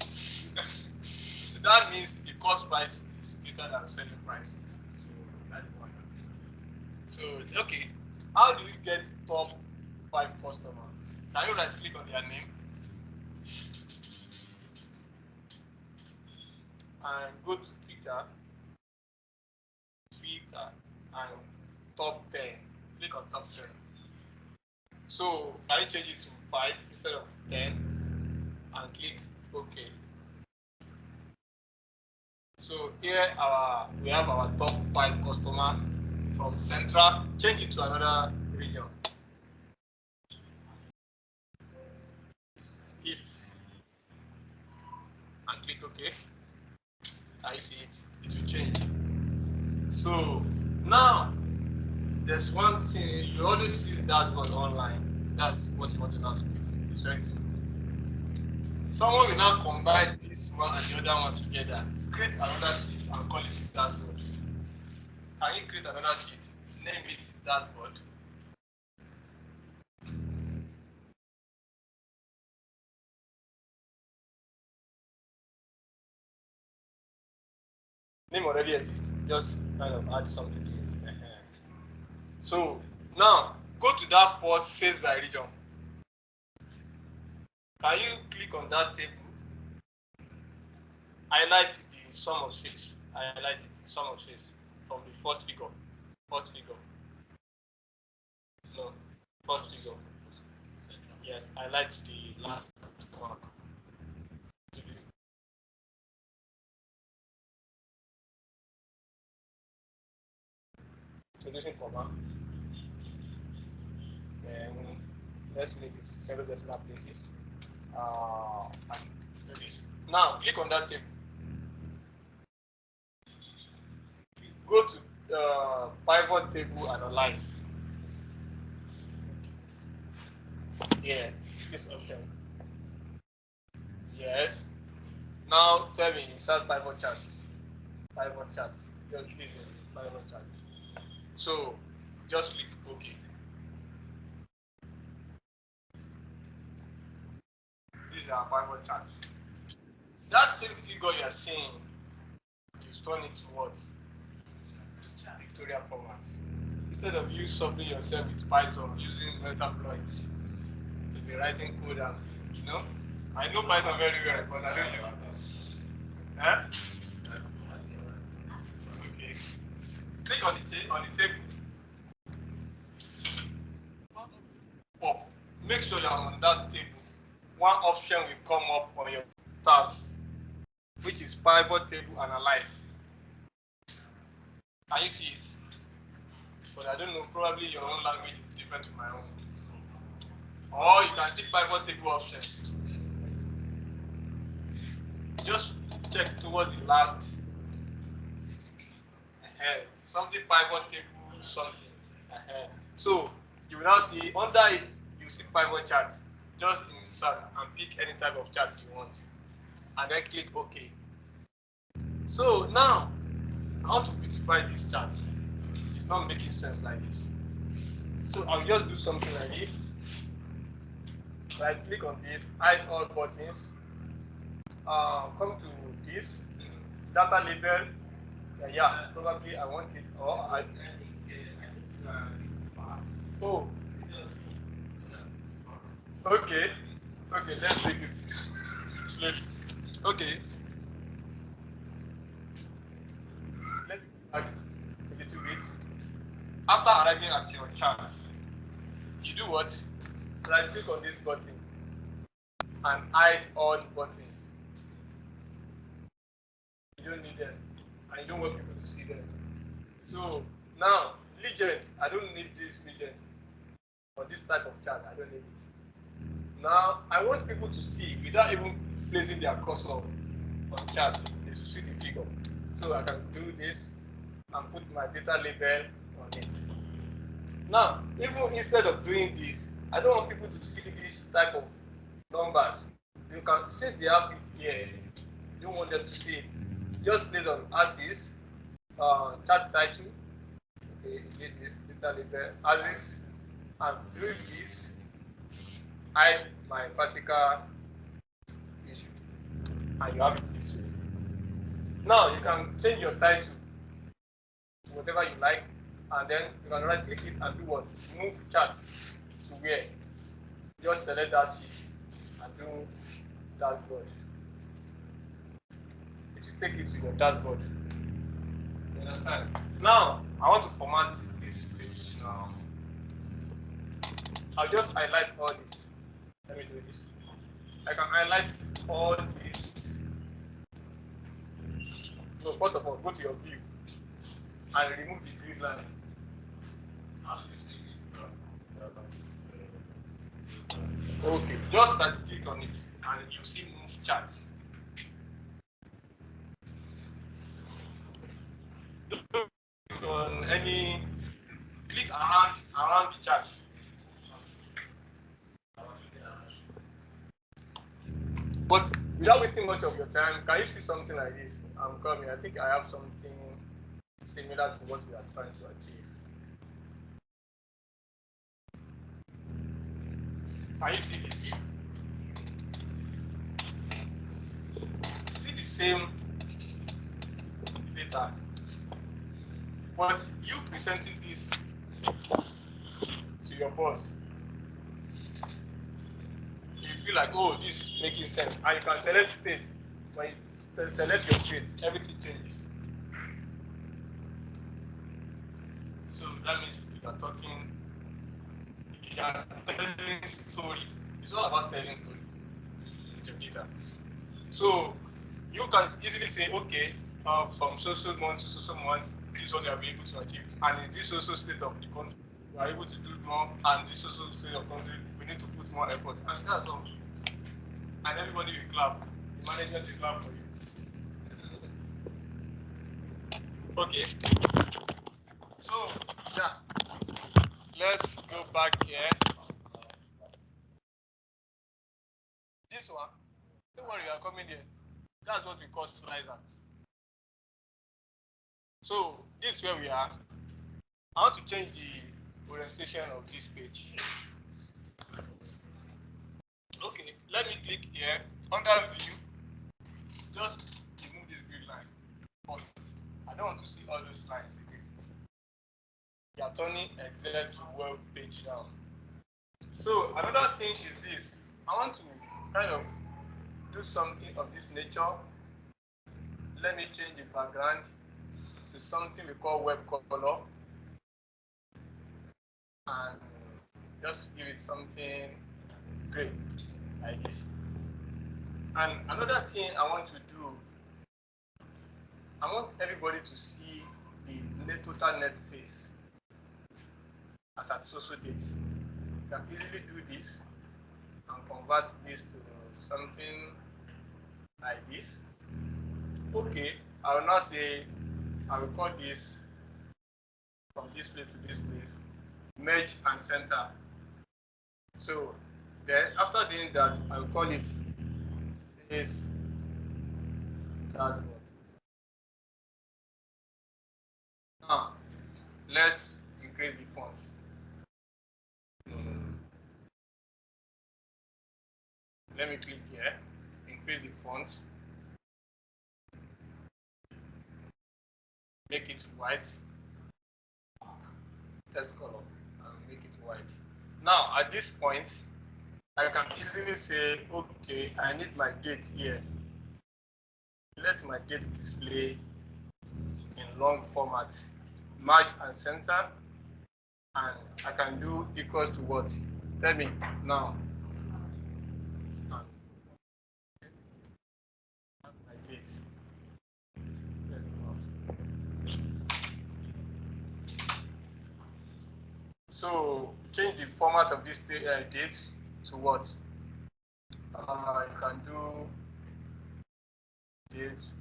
That means the cost price is greater than selling price. So that's one. So okay, how do you get top 5 customers? Can you right click on their name and go to Twitter and top 10. Click on top 10. So can you change it to 5 instead of 10 and click OK. So here we have our top 5 customer from Central. Change it to another region. East. And click OK. Can you see it? It will change. So now there's one thing you always see dashboard online. That's what you want to know how to do. It's very simple. Someone will now combine this one and the other one together, create another sheet and call it dashboard. Can you create another sheet? Name it dashboard. Name already exists. Just kind of add something to it. So now go to that first sales by region. Can you click on that table? Highlight the sum of sales. Highlight it, sum of sales from the first figure. First figure. No, first figure. Yes, highlight the last one. Solution comma. Then let's make it several decimal places. And do this. Now click on that table. Go to pivot table analyze. Yeah, this option. Yes. Now tell me insert pivot chart. pivot chart. Just this is pivot chart. So just click OK. This is our pivot chart. That same figure you are seeing, you turn it to what? Pictorial format. Instead of you solving yourself with Python using Metasploit to be writing code and I know Python very well, but I don't use it. Eh? Okay. Click on the table. Up. Make sure you're on that table. One option will come up on your tabs, which is pivot table analyze. Can you see it? But I don't know, probably your own language is different to my own. Or you can see pivot table options. Just check towards the last something pivot table something. So you will now see under it, you see pivot chart. Just insert and pick any type of chart you want, and then click OK. So now, how to beautify this chart? It's not making sense like this. So I'll just do something like this. Right click on this, hide all buttons. Come to this data label. Yeah, probably I want it, or I oh, okay, let's make it slowly. Okay, let me add a little bit. After arriving at your chart, you do what? Right click on this button and hide all the buttons. You don't need them, and you don't want people to see them. So now, legend, I don't need this legend for this type of chart. I don't need it. Now, I want people to see without even placing their cursor on chart. They should see the figure. So I can do this and put my data label on it. Now, even instead of doing this, I don't want people to see this type of numbers. You can, since they have it here, you don't want them to see it. Just place on axis, chart title. Okay, get this data label axis, and doing this, hide my vertical issue, and you have it this way. Now you can change your title to whatever you like, and then you can right click it and do what? Move chart to where? Just select that sheet and do dashboard. It will take you to your dashboard. You understand? Now I want to format this page now. I'll just highlight all this. Let me do this. I can highlight all this. So first of all, go to your view and remove the grid line. Okay, just right click on it and you see move chart. On any, click around the chart. But without wasting much of your time, can you see something like this? I'm coming. I think I have something similar to what we are trying to achieve. Can you see this? See the same data, but you presenting this to your boss, you feel like, oh, this is making sense, and you can select state. When you select your state, everything changes. So that means you are talking, you are telling story. It's all about telling story with your data. So you can easily say, okay, from so month to so month, this is what you have been able to achieve, and in this also state of the country, you are able to do more, and this also state of country, we need to put more effort, and that's all. And everybody will clap. The management will clap for you. Okay. So yeah, let's go back here. This one, don't worry, you are coming there. That's what we call slicers. So this is where we are. I want to change the orientation of this page. Okay, let me click here under view. Just remove this grid line first. I don't want to see all those lines again. We are turning Excel to web page now. So another thing is this. I want to kind of do something of this nature. Let me change the background to something we call web color, and just give it something gray like this. And another thing I want to do, I want everybody to see the total net sales as at so date. You can easily do this and convert this to something like this. Okay, I will now say I will call this from this place to this place, merge and center. So then after doing that, I will call it sales dashboard. Now let's increase the font. Let me click here, increase the font, make it white, text color, and make it white. Now at this point, I can easily say, okay, I need my date here. Let my date display in long format, mark and center, and I can do equals to what? Tell me now. My date. So change the format of this date to what? I can do date,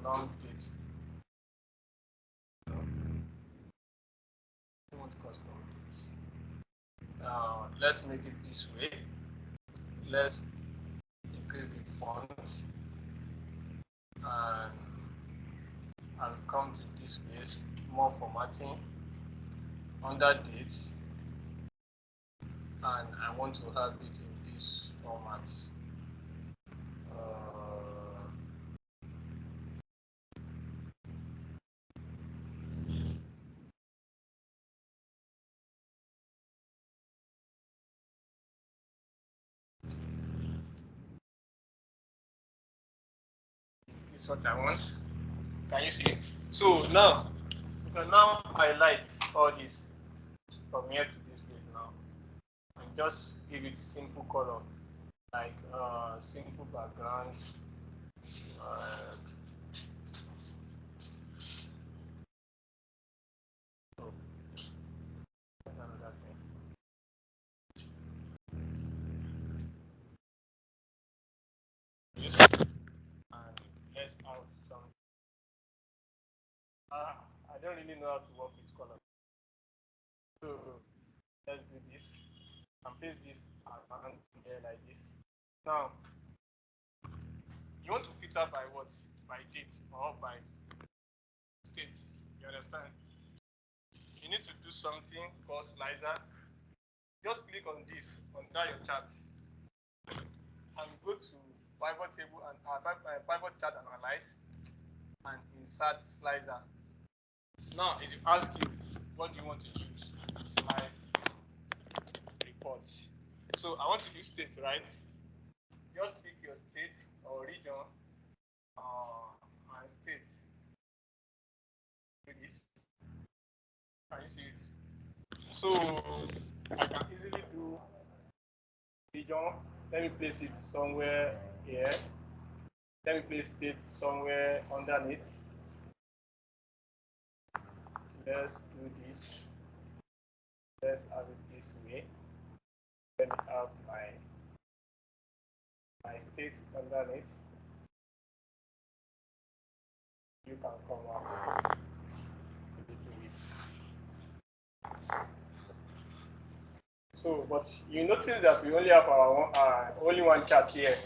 long date. I want custom dates. Let's make it this way. Let's increase the font, and I'll come to this place, more formatting, under dates, and I want to have it in this format. This is what I want. Can you see? So now we can now highlight all this from here to this place now, and just give it simple color, like simple background. Another thing. This, and let's have some. I don't really know how to work with color, so let's do this and place this around here like this. Now you want to filter by what? By date or by state. You understand? You need to do something called slicer. Just click on this under your chart and go to pivot table and pivot chart and analyze and insert slicer. Now it will ask you what do you want to use. Slice report. So I want to use state, right? Just pick your state or region and state. Do this. Can you see it? So I can easily do region. Let me place it somewhere here. Let me place state somewhere underneath. Let's do this. Let's have it this way. Let me have my state underneath. You can come up a little bit. So, but you notice that we only have our only one chart here.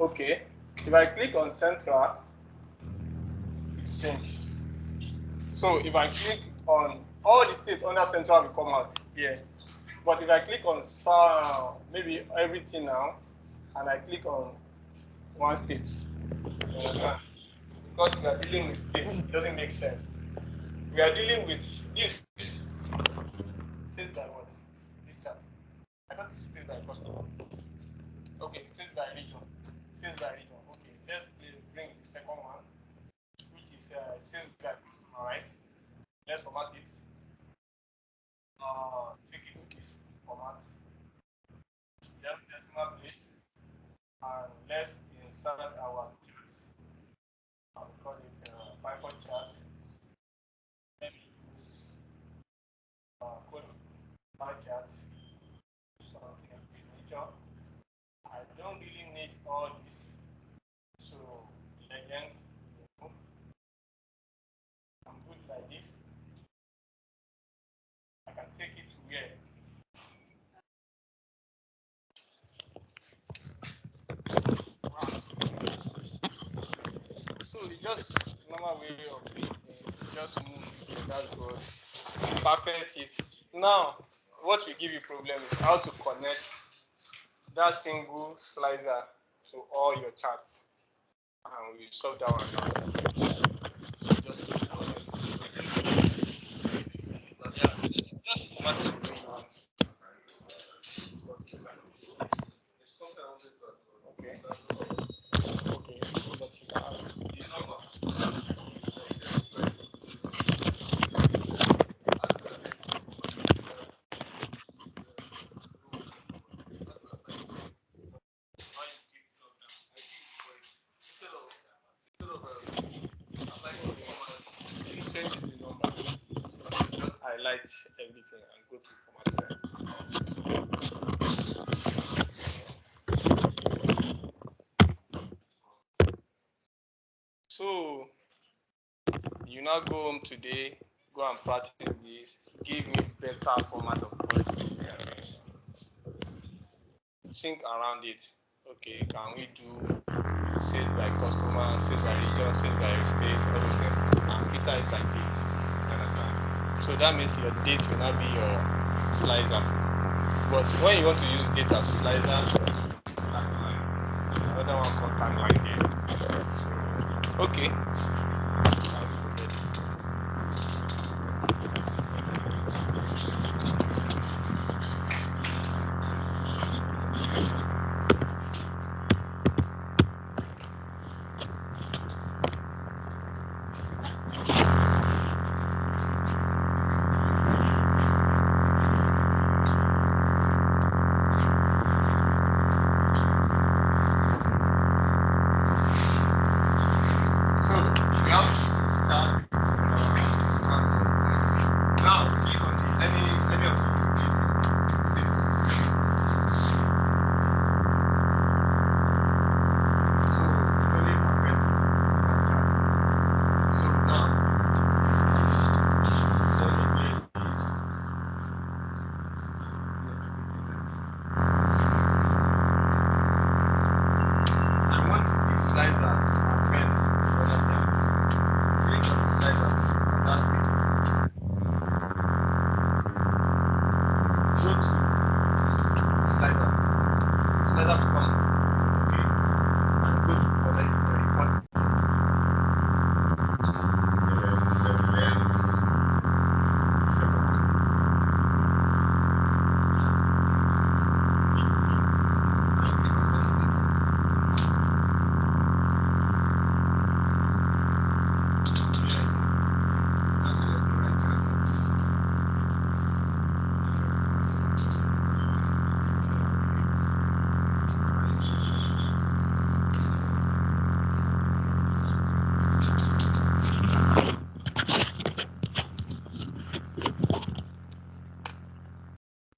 Okay. If I click on central, it's changed. So if I click on all the states under central will come out here. But if I click on maybe everything now, and I click on one state, you understand? Because we are dealing with state, it doesn't make sense. We are dealing with this. State by what? This chart. I thought it's state by customer. Okay, state by region. State by region. Okay, let's bring the second one, which is sales by customer, right? Let's format it. Take it to this format. Just decimal place, and let's insert our charts. I'll call it Python chart. Let me use column bar charts, something of this nature. I don't really need all this, so legend remove. I'm good like this. I can take it to where? Wow. So it's just normal way of doing things. Just move it here, that's good. Perfect it. Now, what will give you problem is how to connect that single slicer to all your charts. And we solve that one now. So just format it the way you want. There's something I wanted to ask. Okay. Okay. But you can ask. The number. Change the number. Just highlight everything and go to format cell. So you now go home today, go and practice this. Give me better format of voice. Think around it. Okay, can we do sales by customer, sales by region, sales by state, all those things, and filter it like this. You understand? So that means your date will not be your slicer. But when you want to use date as slicer, it's timeline. There's another one called timeline there. Okay.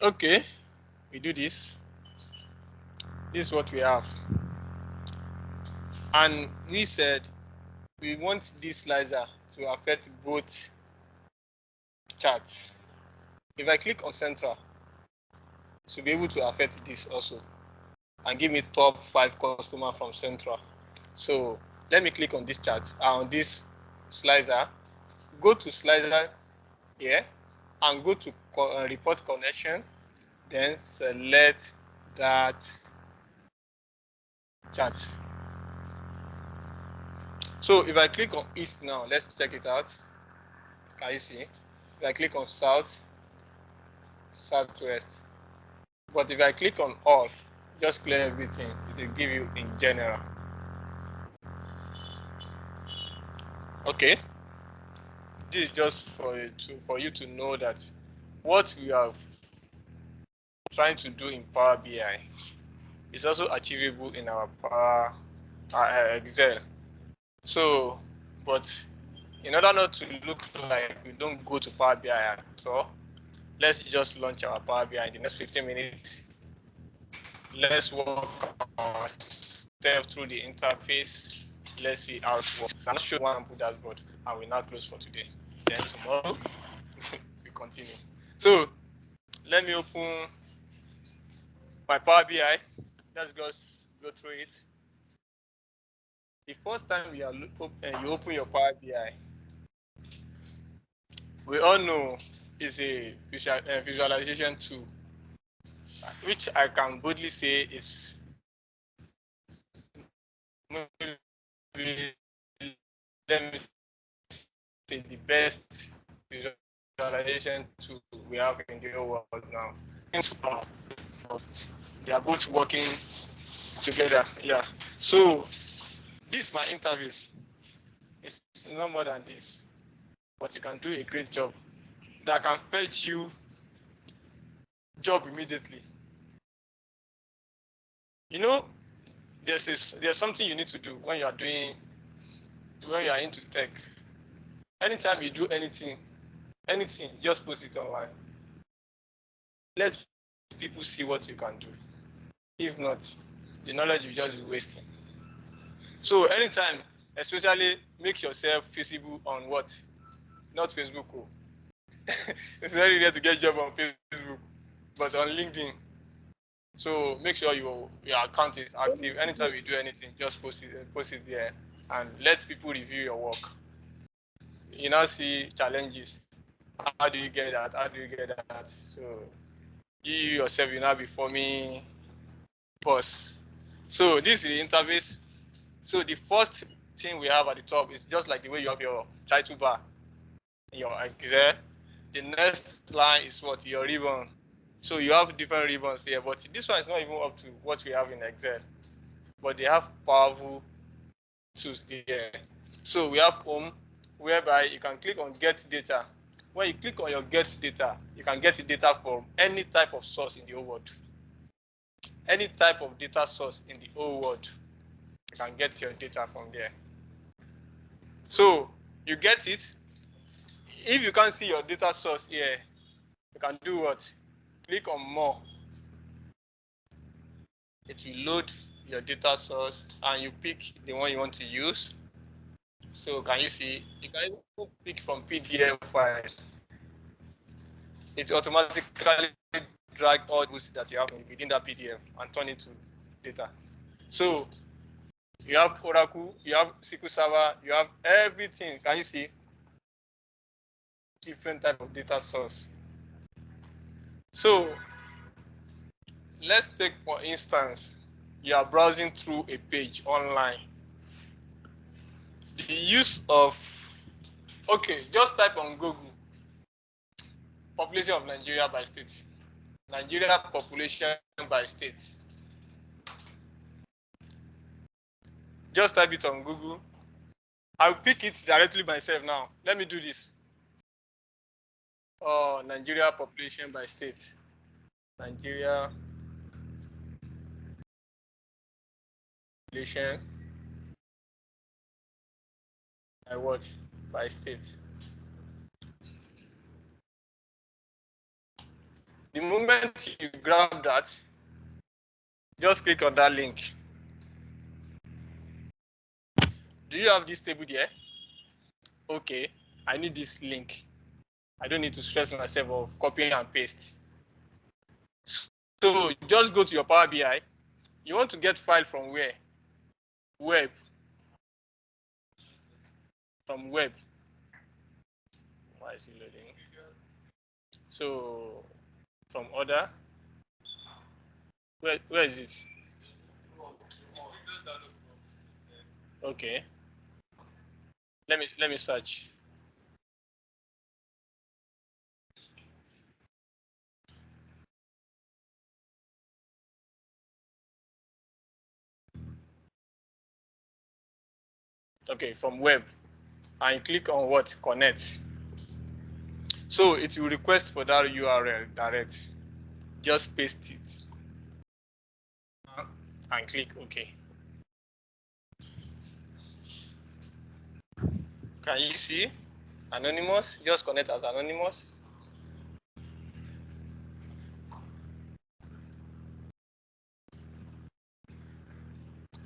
Okay, we do this. This is what we have. And we said we want this slicer to affect both charts. If I click on central, it should be able to affect this also and give me top 5 customer from central. So let me click on this chart, on this slicer. go to slicer here and go to report connection, then select that chart. So if I click on east now, let's check it out. Can you see? If I click on south, southwest. But if I click on all, just clear everything, it will give you in general. Okay. This is just for you to know that what we have trying to do in Power BI is also achievable in our Excel. So, but in order not to look like we don't go to Power BI at all, let's just launch our Power BI in the next 15 minutes. Let's walk ourselves through the interface. Let's see how it works. I'll show one sample dashboard and we now close for today. Then tomorrow we continue. So let me open my Power BI. Let's just go through it. The first time you open your Power BI, we all know is a visualization tool, which I can boldly say is maybe, let me say, the best visualization tool we have in the whole world now. They are both working together. Yeah. So this is my interface. It's no more than this, but you can do a great job that can fetch you job immediately. You know, there's something you need to do when you are into tech. Anytime you do anything, just post it online. Let people see what you can do. If not, the knowledge will just be wasting. So anytime, especially make yourself visible on what? Not Facebook. Oh. It's very rare to get a job on Facebook, but on LinkedIn. So make sure your account is active. Anytime you do anything, just post it there and let people review your work. You now see challenges. How do you get that? How do you get that? So you yourself will now be forming posts. So this is the interface. So the first thing we have at the top is just like the way you have your title bar in your Excel. The next line is what? Your ribbon. So you have different ribbons here, but this one is not even up to what we have in Excel. But they have powerful tools there. So we have home, whereby you can click on get data. When you click on your get data, you can get the data from any type of source in the whole world. Any type of data source in the whole world, you can get your data from there. So you get it. If you can't see your data source here, you can do what? Click on more. It will load your data source and you pick the one you want to use. So can you see? You can even pick from PDF file. It automatically drag all the books that you have within that PDF and turn it to data. So you have Oracle, you have SQL Server, you have everything. Can you see? Different type of data source. So let's take, for instance, you are browsing through a page online. The use of, okay, just type on Google, population of Nigeria by state. Nigeria population by state. Just type it on Google. I'll pick it directly myself now. Let me do this. Oh, Nigeria population by state. Nigeria population by what? By state. The moment you grab that, just click on that link. Do you have this table there? Okay, I need this link. I don't need to stress myself of copying and paste. So just go to your Power BI. You want to get file from where? Web. From web. Why is it loading? So from order, where is it? Okay. Let me search. Okay, from web, and click on what? Connect. So it will request for that URL direct. Just paste it and click OK. Can you see? Anonymous, just connect as anonymous.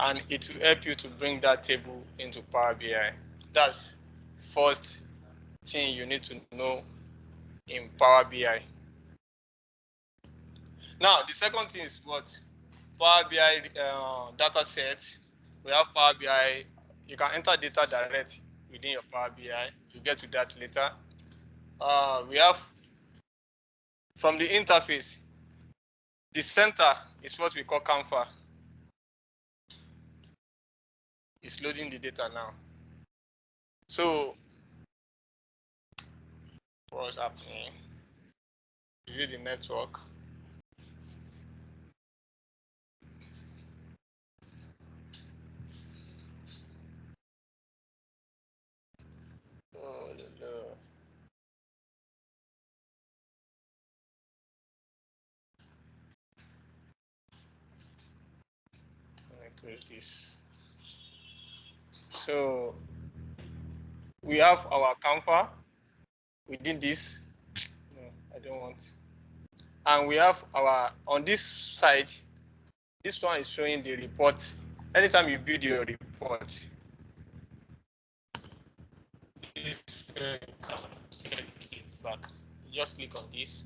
And it will help you to bring that table into Power BI. That's first thing you need to know in Power BI. Now, the second thing is what? Power BI data set. We have Power BI. You can enter data direct within your Power BI. You'll get to that later. We have from the interface, the center is what we call Canva. It's loading the data now. So, what's happening? Is it the network? Oh, no. Let me close this. So, we have our Canva within this. No, I don't want. And we have our, on this side, this one is showing the report. Anytime you build your report, you can take it back. You just click on this.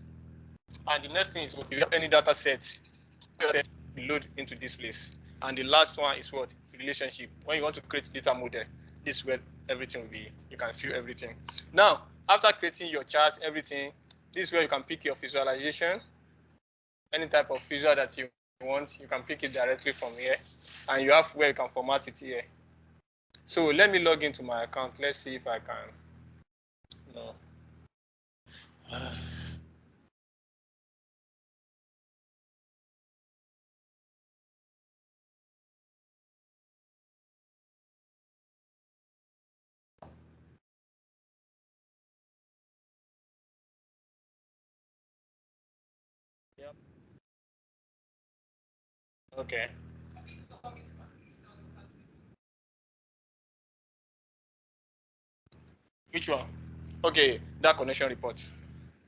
And the next thing is if you have any data set, load into this place. And the last one is what? Relationship. When you want to create data model, this is where everything will be. You can view everything. Now, after creating your chart, everything, this is where you can pick your visualization. Any type of visual that you want, you can pick it directly from here. And you have where you can format it here. So let me log into my account. Let's see if I can. No. Yep. Okay. Which one? Okay, that connection report.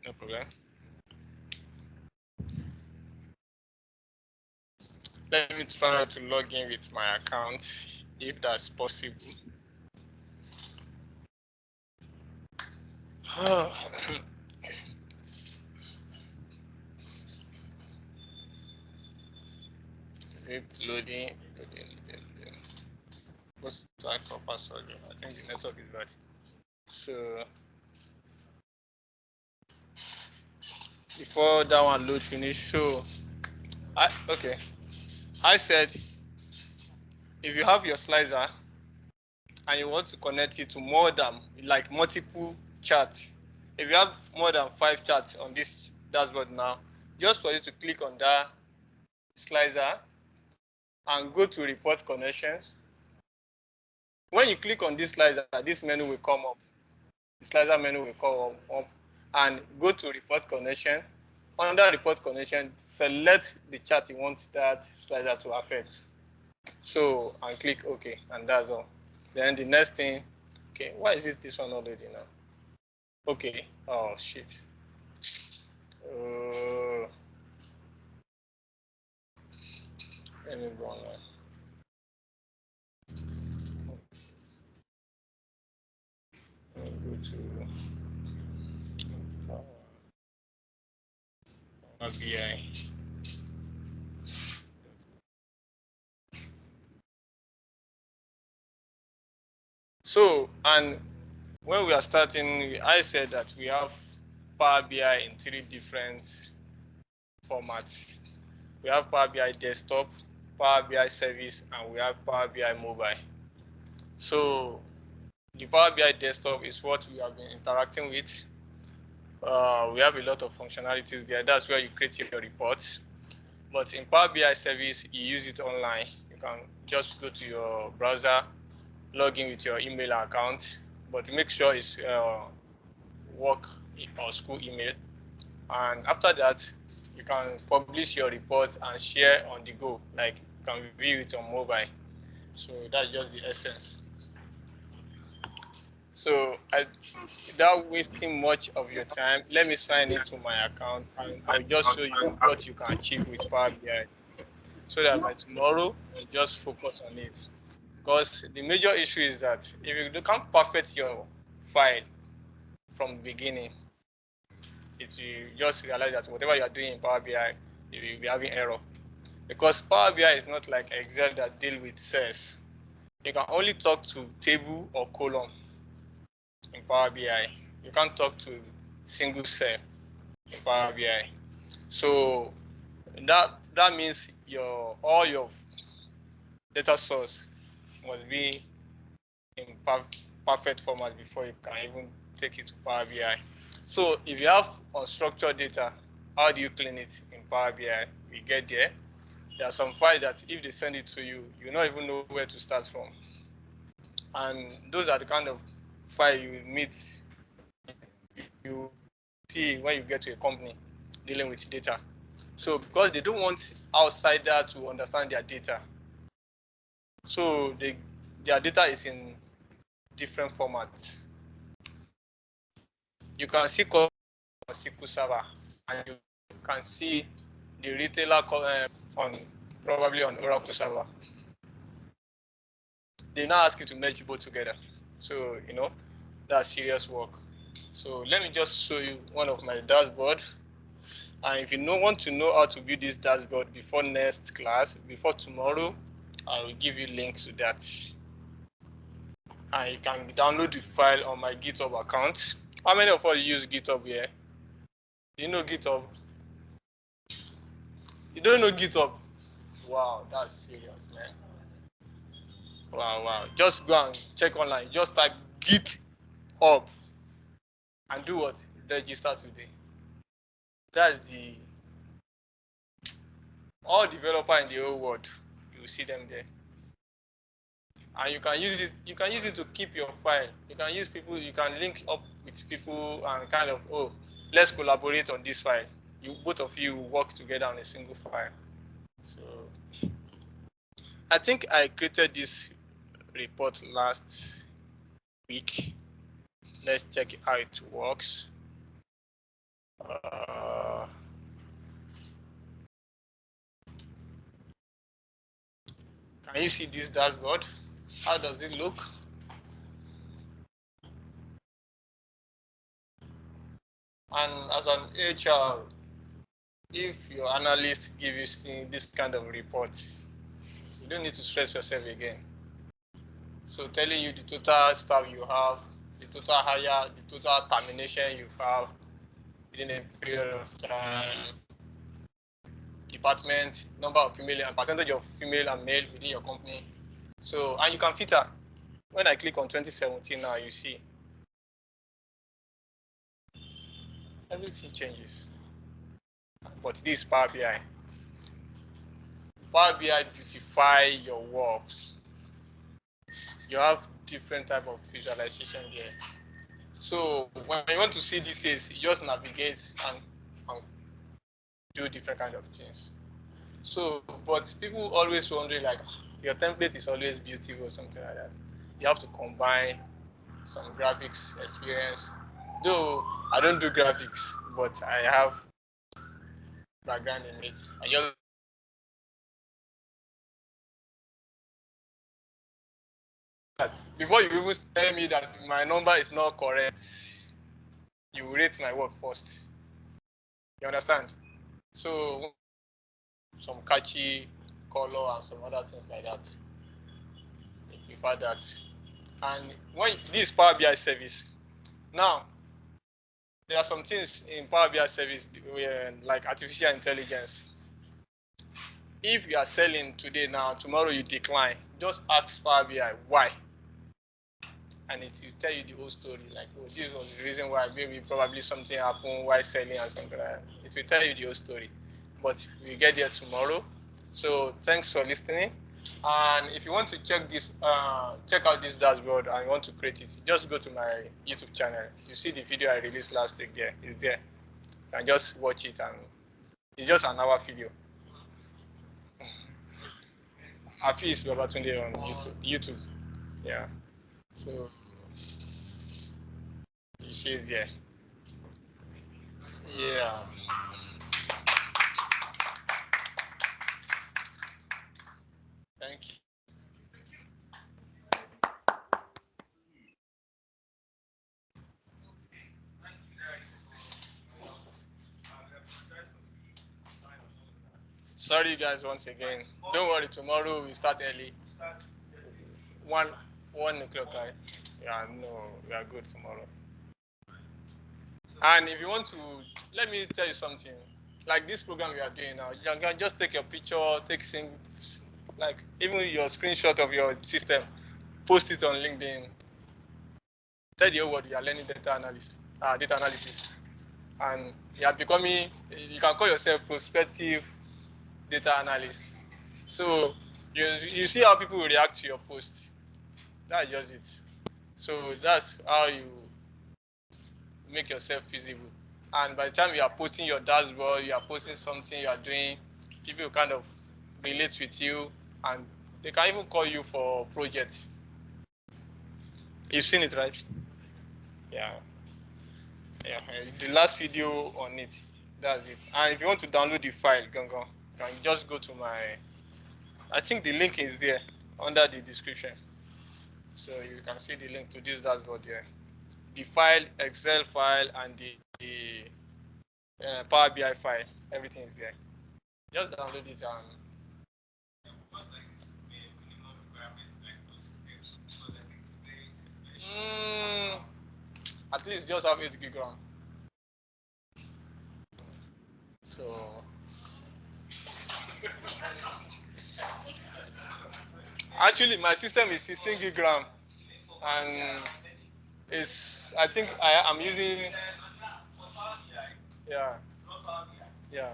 No problem. Let me try to log in with my account if that's possible. Is it loading? Loading. What's that for password? I think the network is bad. So before that one load finish, so I said if you have your slicer and you want to connect it to more than like multiple charts, if you have more than 5 charts on this dashboard now, just for you to click on that slicer and go to report connections. When you click on this slicer, this menu will come up. The slicer menu will come up and go to report connection. Under report connection, select the chart you want that slicer to affect. So, and click OK, and that's all. Then the next thing, okay, why is it this one already now? Okay, oh shit. Let me go online. Let me go to Power BI. So, and when we are starting, I said that we have Power BI in 3 different formats. We have Power BI Desktop, Power BI Service, and we have Power BI Mobile. So the Power BI Desktop is what we have been interacting with. We have a lot of functionalities there. That's where you create your reports. But in Power BI Service, you use it online. You can just go to your browser, log in with your email account, but make sure it's work or school email. And after that, you can publish your report and share on the go, like you can view it on mobile. So that's just the essence. So without wasting much of your time, let me sign into my account and I'll just show you what you can achieve with Power BI, so that by tomorrow you just focus on it. Because the major issue is that if you can't perfect your file from the beginning, it will just realize that whatever you are doing in Power BI, you will be having error. Because Power BI is not like Excel that deal with cells. You can only talk to table or column in Power BI. You can't talk to single cell in Power BI. So that means all your data source must be in perfect format before you can even take it to Power BI. So if you have unstructured data, how do you clean it in Power BI? We get there. There are some files that if they send it to you, you don't even know where to start from. And those are the kind of file you meet, you see when you get to a company dealing with data. So because they don't want outsider to understand their data, so their data is in different formats. You can see on SQL Server, and you can see the retailer on probably on Oracle Server. They now ask you to merge both together. So that's serious work. So let me just show you one of my dashboard. And if you want to know how to build this dashboard before next class, before tomorrow, I will give you links to that. And you can download the file on my GitHub account. How many of us use GitHub here? You know GitHub? You don't know GitHub? Wow, that's serious, man. Wow. Just go and check online. Just type GitHub and do what? Register today. That's all developer in the whole world. You will see them there. And you can use it to keep your file. You can use people, you can link up with people and kind of, let's collaborate on this file. Both of you work together on a single file. So I think I created this report last week. Let's check how it works. Can you see this dashboard? How does it look? And as an HR, if your analyst gives you this kind of report, you don't need to stress yourself again. So telling you the total staff you have, the total hire, the total termination you have within a period of time, department, number of female and percentage of female and male within your company. So, and you can filter. When I click on 2017 now, you see everything changes. But this is Power BI. Power BI beautify your works. You have different type of visualization there. So when you want to see details, you just navigate and do different kind of things. So, but people always wondering like, your template is always beautiful or something like that. You have to combine some graphics experience. Though I don't do graphics, but I have background in it. I just before you even tell me that my number is not correct, you rate my work first. You understand? So some catchy color and some other things like that. You prefer that. And when this Power BI service, Now, there are some things in Power BI service like artificial intelligence. If you are selling today now, tomorrow you decline, just ask Power BI why, and it will tell you the whole story. Like, oh, this was the reason why. Maybe probably something happened while selling or something like that. It will tell you the whole story. But we get there tomorrow. So thanks for listening. And if you want to check out this dashboard and you want to create it, just go to my YouTube channel. You see the video I released last week there. It's there. You can just watch it, and it's just an hour video. Hafiz Babatunde on YouTube. YouTube. Yeah. So you see it there. Yeah. Thank you. Sorry, guys, once again. Don't worry, tomorrow we start early. One, 1 o'clock, right? Yeah, no, we are good tomorrow. And if you want to, let me tell you something. Like this program we are doing now, you can just take your picture, like even your screenshot of your system, post it on LinkedIn. Tell the whole world you are learning data analysis, and you are becoming. You can call yourself prospective data analyst. So you see how people will react to your post. That's just it. So that's how you make yourself visible. And by the time you are posting your dashboard, you are posting something you are doing, people kind of relate with you, and they can even call you for projects. You've seen it, right? Yeah. Yeah. The last video on it. That's it. And if you want to download the file, you can just go to I think the link is there under the description. So you can see the link to this dashboard here. The file, Excel file, and the Power BI file, everything is there. Just download it and mm, at least just have 8 gig RAM. So actually my system is 16 gig RAM, and I think I'm using, yeah, yeah,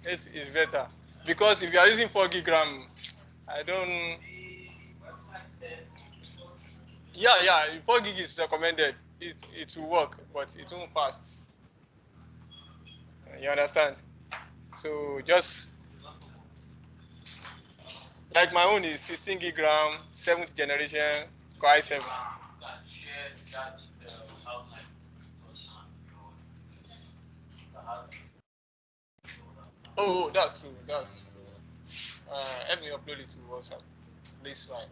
it is better, because if you are using 4 gig RAM, I don't, yeah, 4 gig is recommended. It will work, but it won't fast. You understand? So just like my own is 16 gig RAM, 7th generation, Core i7. Oh, that's true. That's true. Help me upload it to WhatsApp. This one.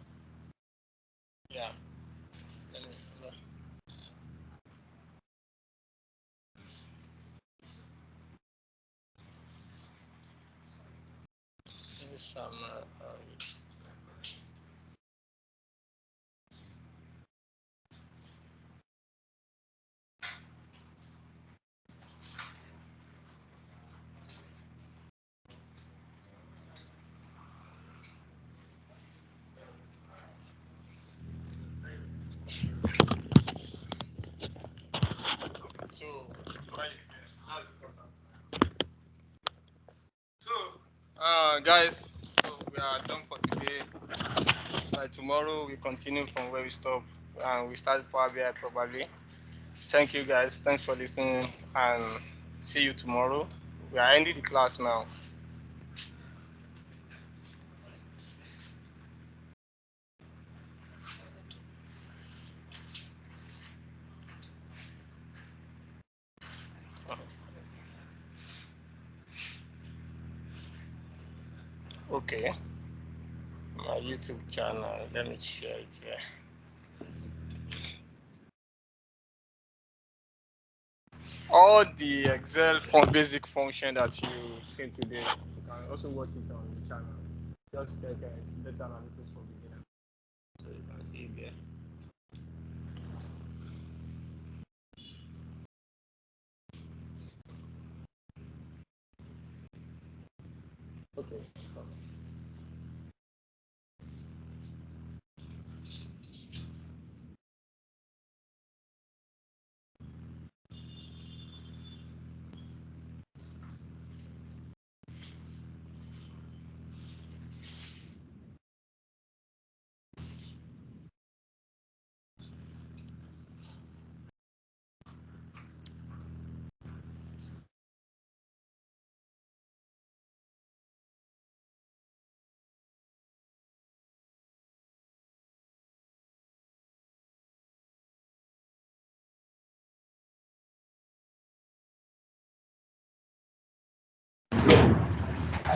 Yeah. Let me. Yes, so, so, guys, so we are done for today. By tomorrow, we continue from where we stop, and we start Power BI probably. Thank you, guys. Thanks for listening, and see you tomorrow. We are ending the class now. Okay. My YouTube channel. Let me share it here. All the Excel basic function that you seen today, you can also watch it on the channel. Just check data analytics for beginners. So you can see it there. Okay.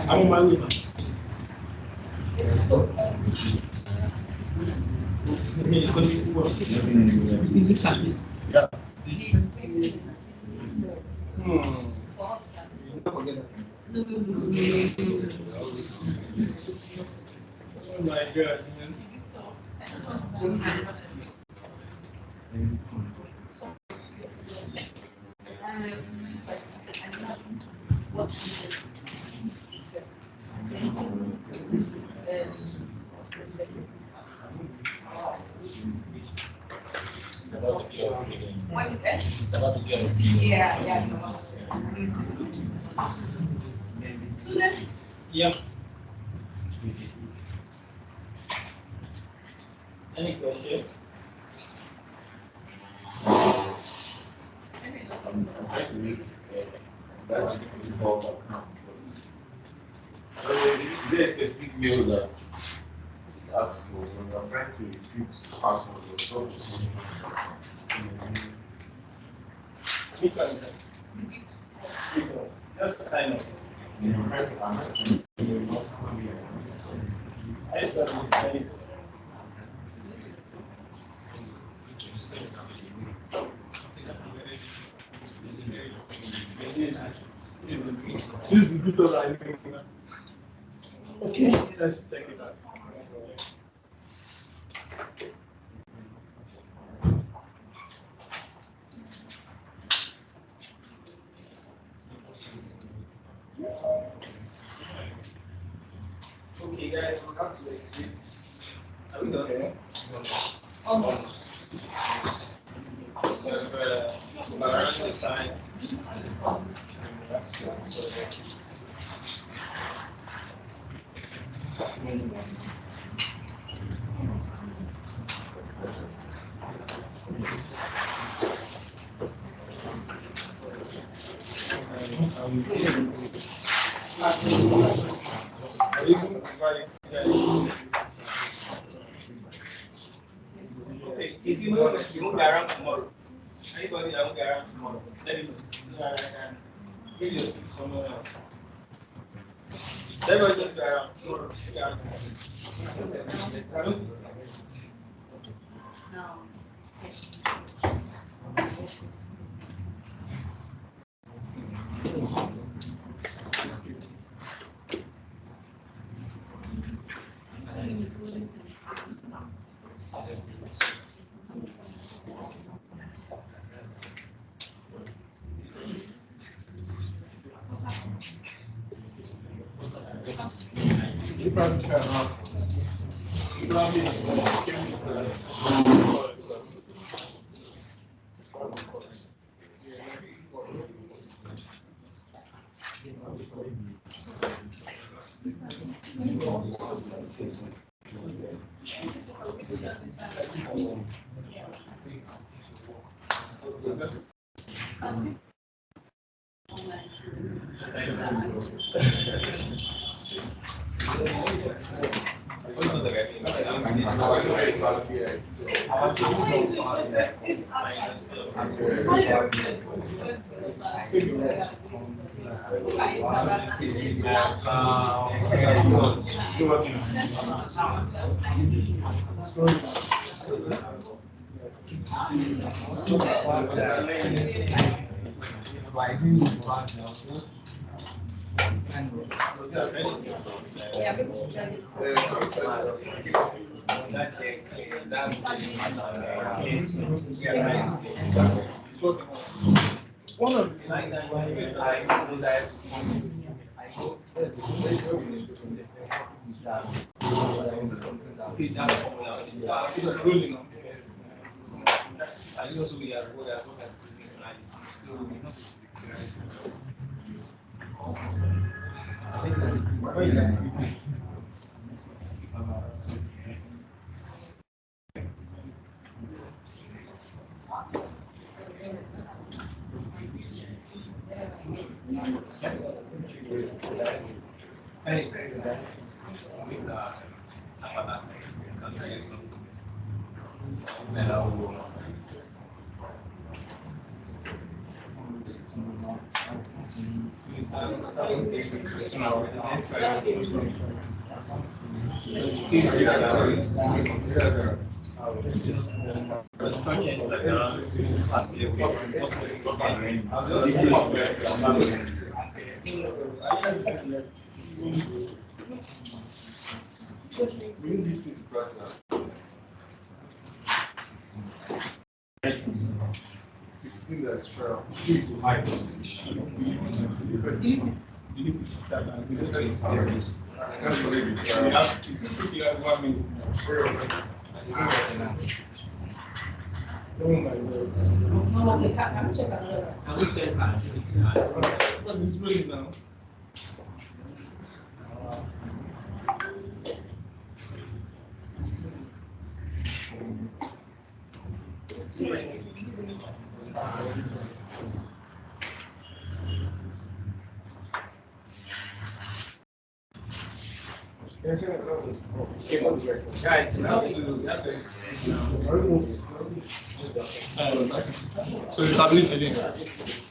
I'm money. Yeah. Oh my god. Yeah. Any question? I'm trying to make that default account. Is there a specific mail that is asked for when I'm trying to repeat password or something? Which one is that? Which one? Just sign up. I'm trying to understand. I just got it. This is the good of I know. Okay, let's check it out. Okay, guys, we have to exit. Are we done here? Almost. So, we're running the time. That's good. Okay, if you know that you won't be around tomorrow, anybody that won't be around tomorrow, let me know. So that I can give your seat to someone else. Everybody just be around tomorrow. Be around tomorrow. You probably turn off. You probably one of the reasons why I decided to form this So you submit again.